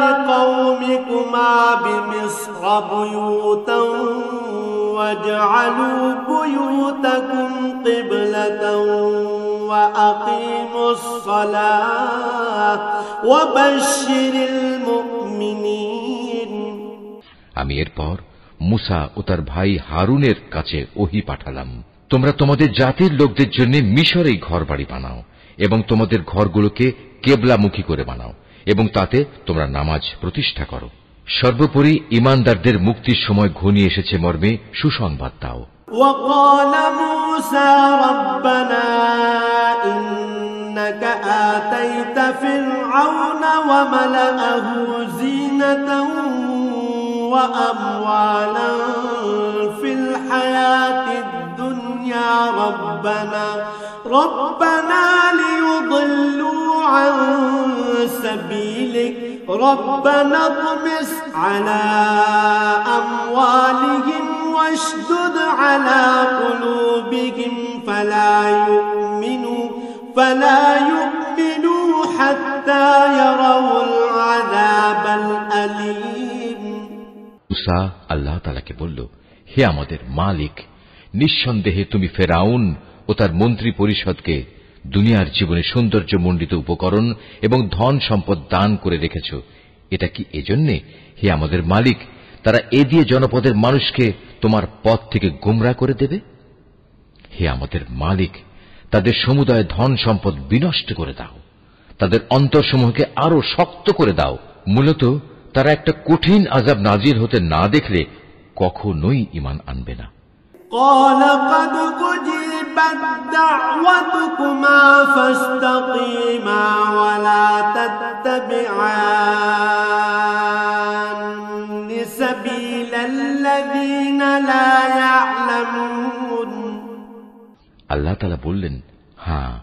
لِقَوْمِكُمَا بِمِصْرَ بُيُوتًا وَاجْعَلُوا بُيُوتَكُمْ قِبْلَةً وَأَقِيمُوا الصَّلَاةَ وَبَشِّرِ الْمُؤْمِنِينَ আমি এরপর মুসা ও তার ভাই হারুনের কাছে ওহী পাঠালাম, তোমরা তোমাদের জাতির লোকদের জন্য মিশরেই ঘরবাড়ি বানাও এবং তোমাদের ঘরগুলোকে কেবলামুখী করে বানাও এবং তাতে তোমরা নামাজ প্রতিষ্ঠা করো। সর্বোপরি ঈমানদারদের মুক্তির সময় ঘনিয়ে এসেছে মর্মে সুসংবাদ দাও। وقال موسى ربنا إنك آتيت فرعون وملأه زينة وأموالا في الحياة الدنيا ربنا ليضلوا عن سبيلك ربنا اطمس على أموالهم واشدد على قلوبهم فلا يؤمنوا حتى يروا العذاب الأليم মুসা আল্লাহ তাআলাকে বলল, হে আমাদের মালিক, নিঃসন্দেহে তুমি ফেরাউন ও তার মন্ত্রী পরিষদকে দুনিয়ার জীবনে সৌন্দর্যমণ্ডিত উপকরণ এবং ধন সম্পদ দান করে রেখেছ। এটা কি এজন্যে, হে আমাদের মালিক, তারা এ দিয়ে জনপদের মানুষকে তোমার পথ থেকে গোমরা করে দেবে? হে আমাদের মালিক, তাদের সমুদায় ধন সম্পদ বিনষ্ট করে দাও, তাদের অন্তরসমূহকে আরো শক্ত করে দাও। মূলত তারা একটা কঠিন আযাব নাজিল হতে না দেখলে কখনোই ঈমান আনবে না। قال قد أجيبت دعوتكما فاستقيما ولا تتبعان سبيل الذين لا يعلمون আল্লাহ তাআলা বললেন, হ্যাঁ,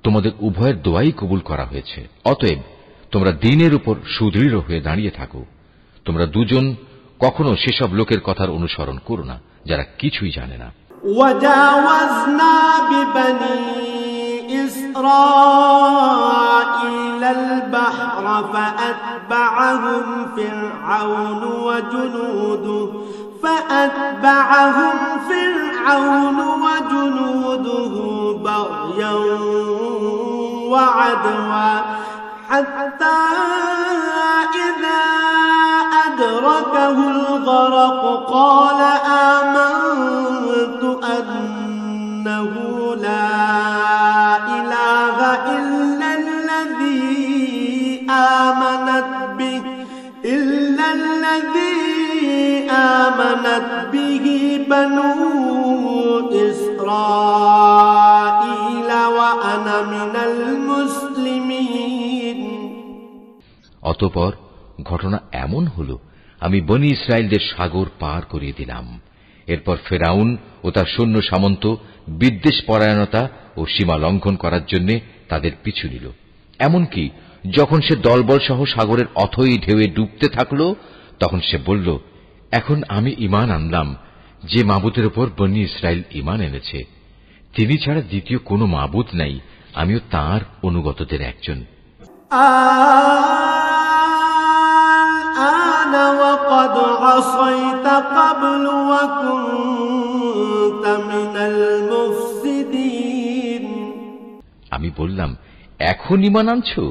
তোমাদের উভয়ের দোয়াই কবুল করা হয়েছে, অতএব তোমরা দ্বীনের উপর সুদৃঢ় হয়ে দাঁড়িয়ে থাকো। তোমরা দুজন কখনো সেসব লোকের কথার অনুসরণ করো না যারা কিছুই জানে না। وجاوزنا ببني إسرائيل البحر فأتبعهم فرعون وجنوده بغيا وعدوا حتى إذا أدركه الغرق قال آمنت أنه لا إله إلا الذي آمنت به بنو إسرائيل وأنا من المسلمين অতঃপর ঘটনা এমন হল, আমি বনী ইসরায়েলদের সাগর পার করিয়ে দিলাম। এরপর ফেরাউন ও তার সৈন্য সামন্ত বিদ্বেষ পরায়ণতা ও সীমা লঙ্ঘন করার জন্য তাদের পিছু নিল। এমনকি যখন সে দলবল সহ সাগরের অথই ঢেউয়ে ডুবতে থাকল, তখন সে বলল, এখন আমি ঈমান আনলাম যে মাবুদের উপর বনী ইসরায়েল ঈমান এনেছে, তিনি ছাড়া দ্বিতীয় কোনো মাবুদ নাই, আমিও তাঁর অনুগতদের একজন। وقد عصيت قبل وكنت من المفسدين আমি বললাম, এখন ঈমান আনছো,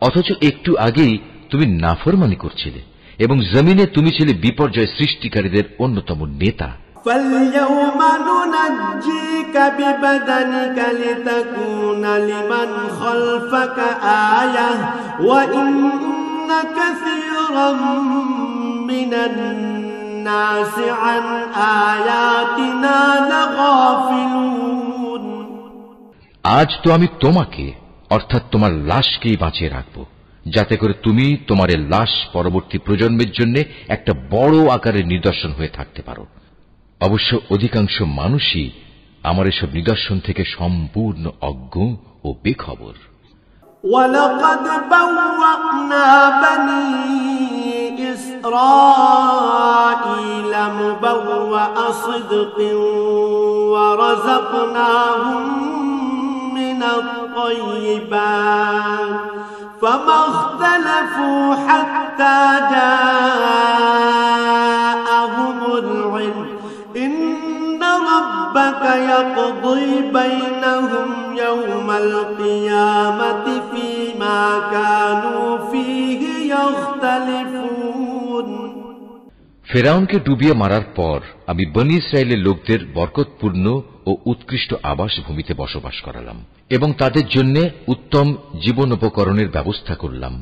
অথচ একটু আগেই তুমি নাফরমানি করছিলে এবং জমিনে তুমি ছিলে বিপর্যয় সৃষ্টিকারীদের অন্যতম নেতা। فاليوم ننجيك ببدنك لتكون لمن خلفك آية وإن كثيرا من الناس عن آياتنا لغافلون আজ তো আমি তোমাকে অর্থাৎ তোমার লাশকেই বাঁচিয়ে রাখব, যাতে করে তুমি তোমার লাশ পরবর্তী প্রজন্মের জন্য একটা বড় আকারের নিদর্শন হয়ে থাকতে পারো। অবশ্য অধিকাংশ মানুষই আমার এসব নিদর্শন থেকে সম্পূর্ণ অজ্ঞ ও বেখবর। وَلَقَدْ بَوَّأْنَا بَنِي إِسْرَائِيلَ مُبَوَّأَ صِدْقٍ وَرَزَقْنَاهُم مِّنَ الطَّيِّبَاتِ فَمَا اخْتَلَفُوا حَتَّىٰ جَاءَهُمُ الْعِلْمُ إِنَّ رَبَّكَ يَقْضِي بَيْنَهُمْ يَوْمَ الْقِيَامَةِ فِيمَا كَانُوا فِيهِ يَخْتَلِفُونَ ফেরাউনকে ডুবিয়ে মারার পর আমি বনী ইসরায়েলের লোকদের বরকতপূর্ণ ও উৎকৃষ্ট আবাসভূমিতে বসবাস করালাম এবং তাদের জন্য উত্তম জীবনোপকরণের ব্যবস্থা করলাম।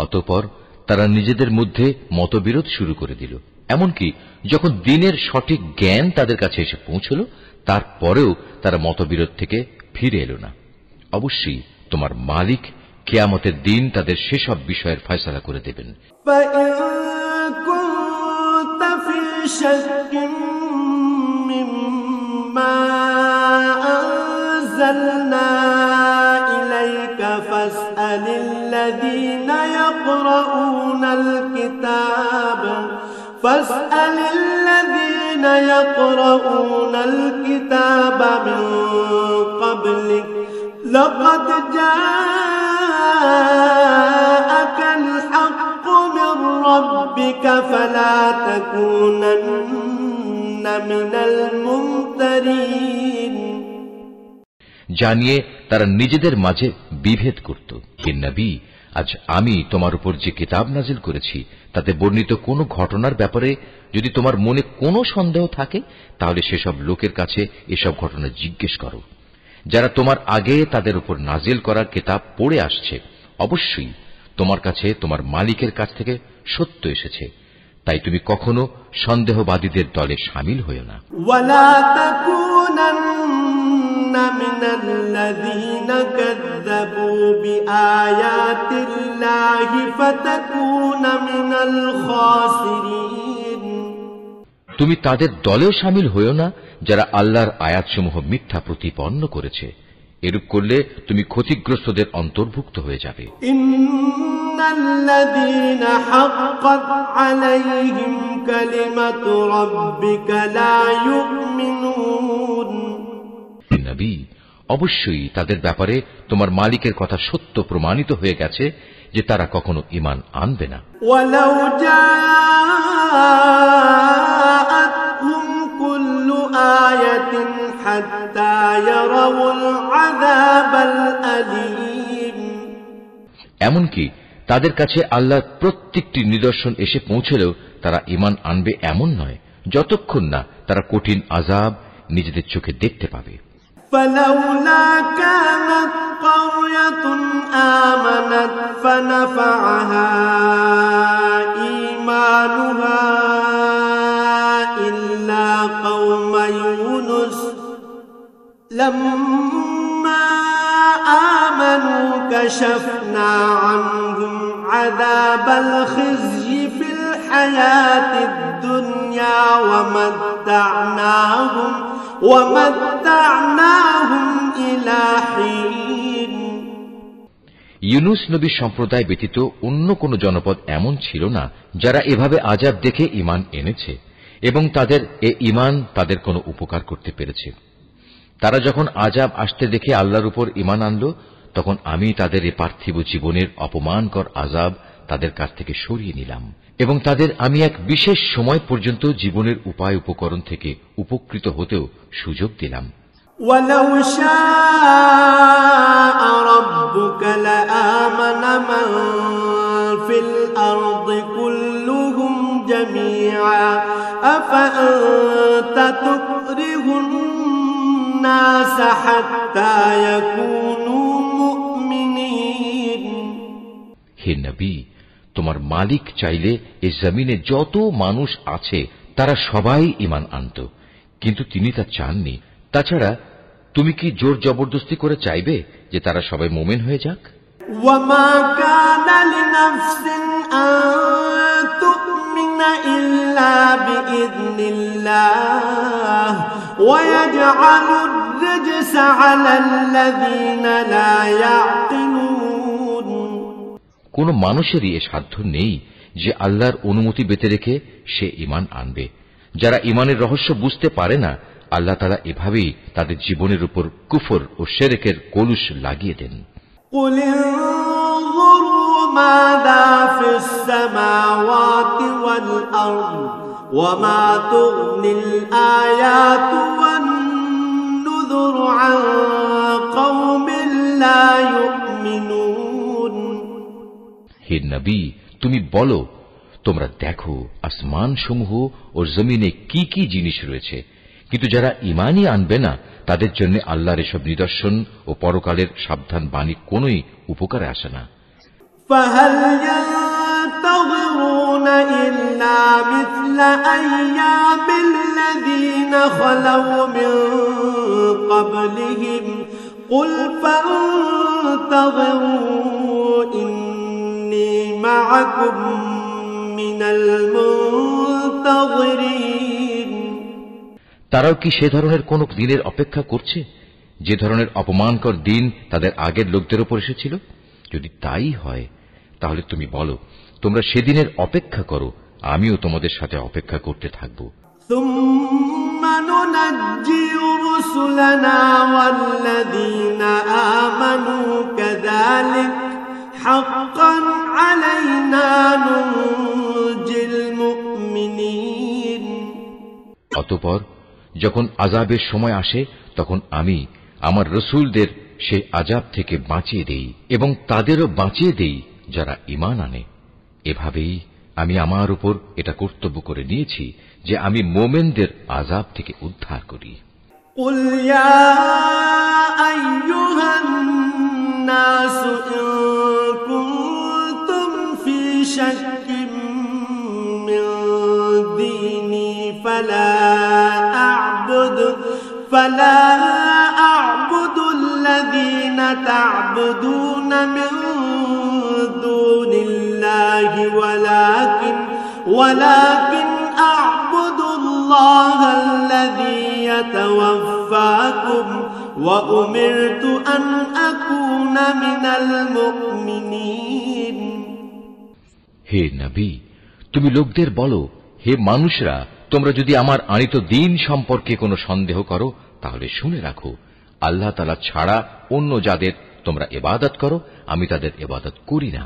অতঃপর তারা নিজেদের মধ্যে মতবিরোধ শুরু করে দিল। এমনকি যখন দিনের সঠিক জ্ঞান তাদের কাছে এসে পৌঁছল, তারপরেও তারা মতবিরোধ থেকে ফিরে এলো না। অবশ্যই তোমার মালিক কিয়ামতের দিন তাদের সেসব বিষয়ের ফয়সালা করে দেবেন। شك مما أنزلنا إليك فاسأل الذين يقرؤون الكتاب من قبلك لقد جاءك الحق من ربك فلا تكونن من الممترين জানিয়ে তারা নিজেদের মাঝে বিভেদ করত। হে নবী, আজ আমি তোমার উপর যে কিতাব নাজিল করেছি তাতে বর্ণিত কোনো ঘটনার ব্যাপারে যদি তোমার মনে কোনো সন্দেহ থাকে, তাহলে সেসব লোকের কাছে এসব ঘটনা জিজ্ঞেস করো যারা তোমার আগে তাদের উপর নাজিল করা কিতাব পড়ে আসছে। অবশ্যই তোমার কাছে তোমার মালিকের কাছ থেকে সত্য এসেছে, তাই তুমি কখনো সন্দেহবাদীদের দলে শামিল হয়ো না। ওয়ালা তাকুনান্না মিনাল্লাযীনা কাযযাবু বিআয়াতিল্লাহি ফাতাকুনা মিনাল খাসিরিন। তুমি তাদের দলেও শামিল হয়ো না যারা আল্লাহর আয়াতসমূহ মিথ্যা প্রতিপন্ন করেছে। এরূপ করলে তুমি ক্ষতিগ্রস্তদের অন্তর্ভুক্ত হয়ে যাবে। ইন্নাল্লাযীনা হাক্কাত আলাইহিম কালিমাতু রাব্বিকা লা ইউমিনুন। নবী, অবশ্যই তাদের ব্যাপারে তোমার মালিকের কথা সত্য প্রমাণিত হয়ে গেছে যে তারা কখনো ঈমান আনবে না। ওয়ালাউ জাআতহুম কুল্লু আয়াতিন হাত্তা ইয়ারাউল আযাবাল আলীম। এমনকি তাদের কাছে আল্লাহর প্রত্যেকটি নিদর্শন এসে পৌঁছলেও তারা ঈমান আনবে এমন নয়, যতক্ষণ না তারা কঠিন আযাব নিজেদের চোখে দেখতে পাবে। فلولا كانت قرية آمنت فنفعها إيمانها إلا قوم يونس لما آمنوا كشفنا عنهم عذاب الخزي في الحياة الدنيا ومتعناهم إلى حين। ইউনুস নবী সম্প্রদায় ব্যতীত অন্য কোন জনপদ এমন ছিল না যারা এভাবে আযাব দেখে ঈমান এনেছে এবং তাদের এ ঈমান তাদের কোনো উপকার করতে পেরেছে। তারা যখন আযাব আসতে দেখে আল্লাহর উপর ঈমান আনল, তখন আমি তাদের এ পার্থিব জীবনের অপমানকর আযাব তাদের কাছ থেকে সরিয়ে নিলাম এবং তাদের আমি এক বিশেষ সময় পর্যন্ত জীবনের উপায় উপকরণ থেকে উপকৃত হতেও সুযোগ দিলাম। وَلَوْ شَاءَ رَبُّكَ لَآمَنَ مَن فِي الْأَرْضِ كُلُّهُمْ جَمِيعًا أَفَأَنتَ تُكْرِهُ النَّاسَ حَتَّى يَكُونُوا مُؤْمِنِينَ। হে নবী, তোমার মালিক চাইলে এই জমিনে যত মানুষ আছে তারা সবাই ঈমান আনত, কিন্তু তিনি তা চাননি। তাছাড়া তুমি কি জোর জবরদস্তি করে চাইবে যে তারা সবাই মুমিন হয়ে যাক? وما كان لنفس أن تؤمن إلا بإذن الله ويجعل الرجس على الذين لا يعقلون। কোন মানুষেরই এ সাধ্য নেই যে আল্লাহর অনুমতি বেঁধে রেখে সে ঈমান আনবে। যারা ঈমানের রহস্য বুঝতে পারে না, আল্লাহ তাআলা এভাবেই তাদের জীবনের উপর কুফর ও শিরকের কলুষ লাগিয়ে দেন। قل انظروا ماذا في السماوات والأرض وما تغني الآيات والنذر عن قوم لا يؤمنون। হে নবী, তুমি বলো, তোমরা দেখো আসমান সমূহ ও জমিনে কি কি জিনিস রয়েছে, কিন্তু যারা ঈমানই আনবে না তাদের জন্য আল্লাহর এসব নিদর্শন ও পরকালের সাবধান বাণী কোনই উপকারে আসে না। فهل ينتظرون إلا مثل أيام الذين خلوا من قبلهم قل فانتظروا إني معكم من المنتظرين। তারাও কি সে ধরনের কোন দিনের অপেক্ষা করছে যে ধরনের অপমানকর দিন তাদের আগের লোকদের উপর এসেছিল? যদি তাই হয় তাহলে তুমি বলো, তোমরা সেদিনের অপেক্ষা করো, আমিও তোমাদের সাথে অপেক্ষা করতে থাকব। ثم ننجي رسلنا والذين آمنوا كذلك حقا علينا ننجي المؤمنين। অতঃপর যখন আযাবের সময় আসে তখন আমি আমার রাসূলদের সেই আযাব থেকে বাঁচিয়ে দেই এবং তাদেরও বাঁচিয়ে দেই যারা ঈমান আনে। এভাবেই আমি আমার উপর এটা কর্তব্য করে নিয়েছি যে আমি মুমিনদের আযাব থেকে উদ্ধার করি। قل يا أيها الناس إن كنتم في شك من ديني فلا أعبد الذين تعبدون من دون الله ولكن أعبد الله الذي يتوفاكم وأمرت أن أكون من المؤمنين। হে নবী, তুমি লোকদের বলো, হে মানুষরা, তোমরা যদি আমার আনিত দ্বীন সম্পর্কে কোনো সন্দেহ করো তাহলে শুনে রাখো, আল্লাহ তাআলা ছাড়া অন্য যাদের তোমরা ইবাদত করো আমি তাদের ইবাদত করি না।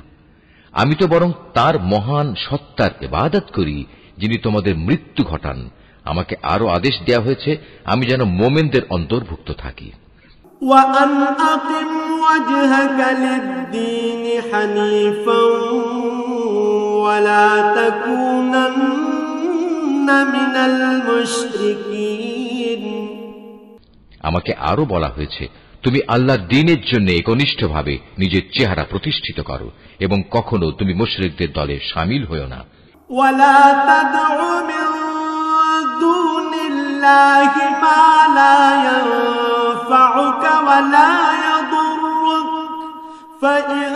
আমি তো বরং তার মহান সত্তার ইবাদত করি যিনি তোমাদের মৃত্যু ঘটান। আমাকে আরো আদেশ দেয়া হয়েছে আমি যেন মুমিনদের অন্তর্ভুক্ত থাকি। وأن أقم وجهك للدين حنيفا ولا تكونن من المشركين। আমাকে আরো বলা হয়েছে তুমি আল্লাহর দ্বীনের জন্য একনিষ্ঠভাবে নিজের চেহারা প্রতিষ্ঠিত করো এবং কখনো তুমি মুশরিকদের দলে শামিল হয়ো না। ولا تدع من دون الله ما لا ينفعك ولا يضرك فإن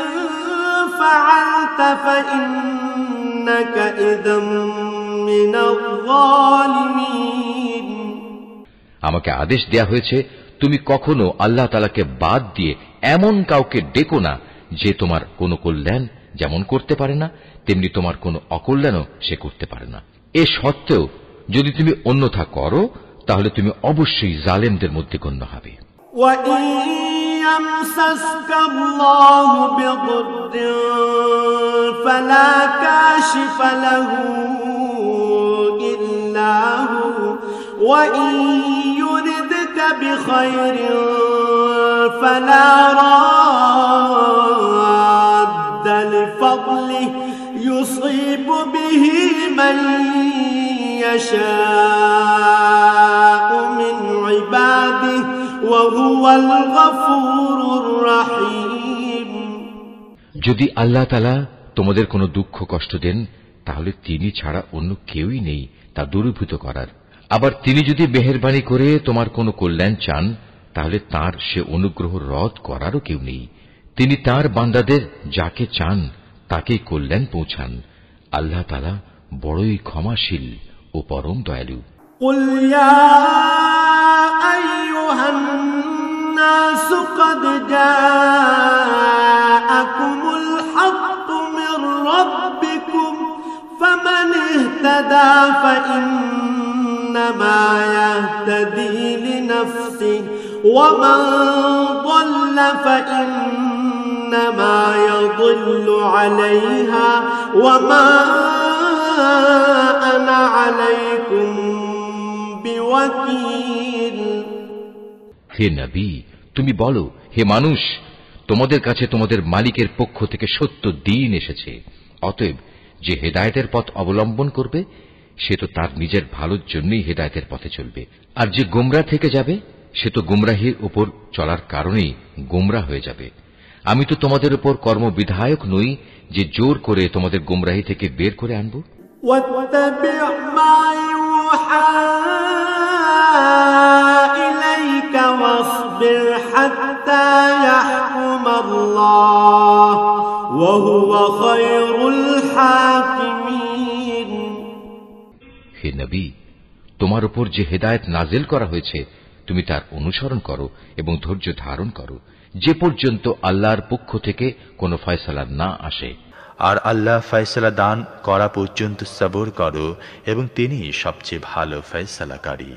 فعلت فإنك إذا من الظالمين। আমাকে আদেশ দেয়া হয়েছে তুমি কখনো আল্লাহ তাআলাকে বাদ দিয়ে এমন কাউকে ডেকো না যে তোমার কোনো কল্যাণ যেমন করতে পারে না তেমনি তোমার কোনো অকল্যাণও সে করতে পারে না। এ সত্ত্বেও যদি তুমি অন্যথা করো তাহলে তুমি অবশ্যই জালেমদের মধ্যে গণ্য হবে। وَإِن يَمْسَسْكَ اللَّهُ بِضُرٍّ فَلَا كَاشِفَ لَهُ إِلَّا هُوَ وَإِن يُرِدْكَ بِخَيْرٍ فَلَا رَادَّ لِفَضْلِهِ يُصِيبُ بِهِ مَن يَشَاءُ مِنْ عِبَادِهِ وَهُوَ الْغَفُورُ الرَّحِيمُ। যদি আল্লাহ তাআলা তোমাদের কোনো দুঃখ কষ্ট দেন তাহলে তিনি ছাড়া অন্য কেউই নেই তা দূরীভূত করার। আবার তিনি যদি মেহেরবানি করে তোমার কোনো কল্যাণ চান, তাহলে তার সে অনুগ্রহ রদ করারও কেউ নেই। তিনি তার বান্দাদের যাকে চান তাকেই কল্যাণ পৌঁছান। আল্লাহ তাআলা বড়ই ক্ষমাশীল ও পরম দয়ালু। قل يا أيها الناس قد جاءكم الحق من ربكم فمن اهتدى فإنما يهتدي لنفسه ومن ضل فإنما يضل عليها وما أنا عليكم بوكيل। হে নবী, তুমি বলো, হে মানুষ, তোমাদের কাছে তোমাদের মালিকের পক্ষ থেকে সত্য দ্বীন এসেছে। অতএব যে হেদায়েতের পথ অবলম্বন করবে সে তো তার নিজের ভালোর জন্যই হেদায়েতের পথে চলবে, আর যে গোমরা থেকে যাবে সে তো গুমরাহির উপর চলার কারণেই গোমরা হয়ে যাবে। আমি তো তোমাদের উপর কর্মবিধায়ক নই যে জোর করে তোমাদের গুমরাহি থেকে বের করে আনব। واتبع ما يوحى إليك واصبر حتى يحكم الله وهو خير الحاكمين। হে নবী, তোমার উপর যে হেদায়েত নাজিল করা হয়েছে তুমি তার অনুসরণ করো এবং ধৈর্য ধারণ করো যে পর্যন্ত আল্লাহর পক্ষ থেকে কোনো ফয়সালা না আসে। আর আল্লাহ ফয়সালা দান করা পর্যন্ত সবর করো এবং তিনি সবচেয়ে ভালো ফয়সালাকারী।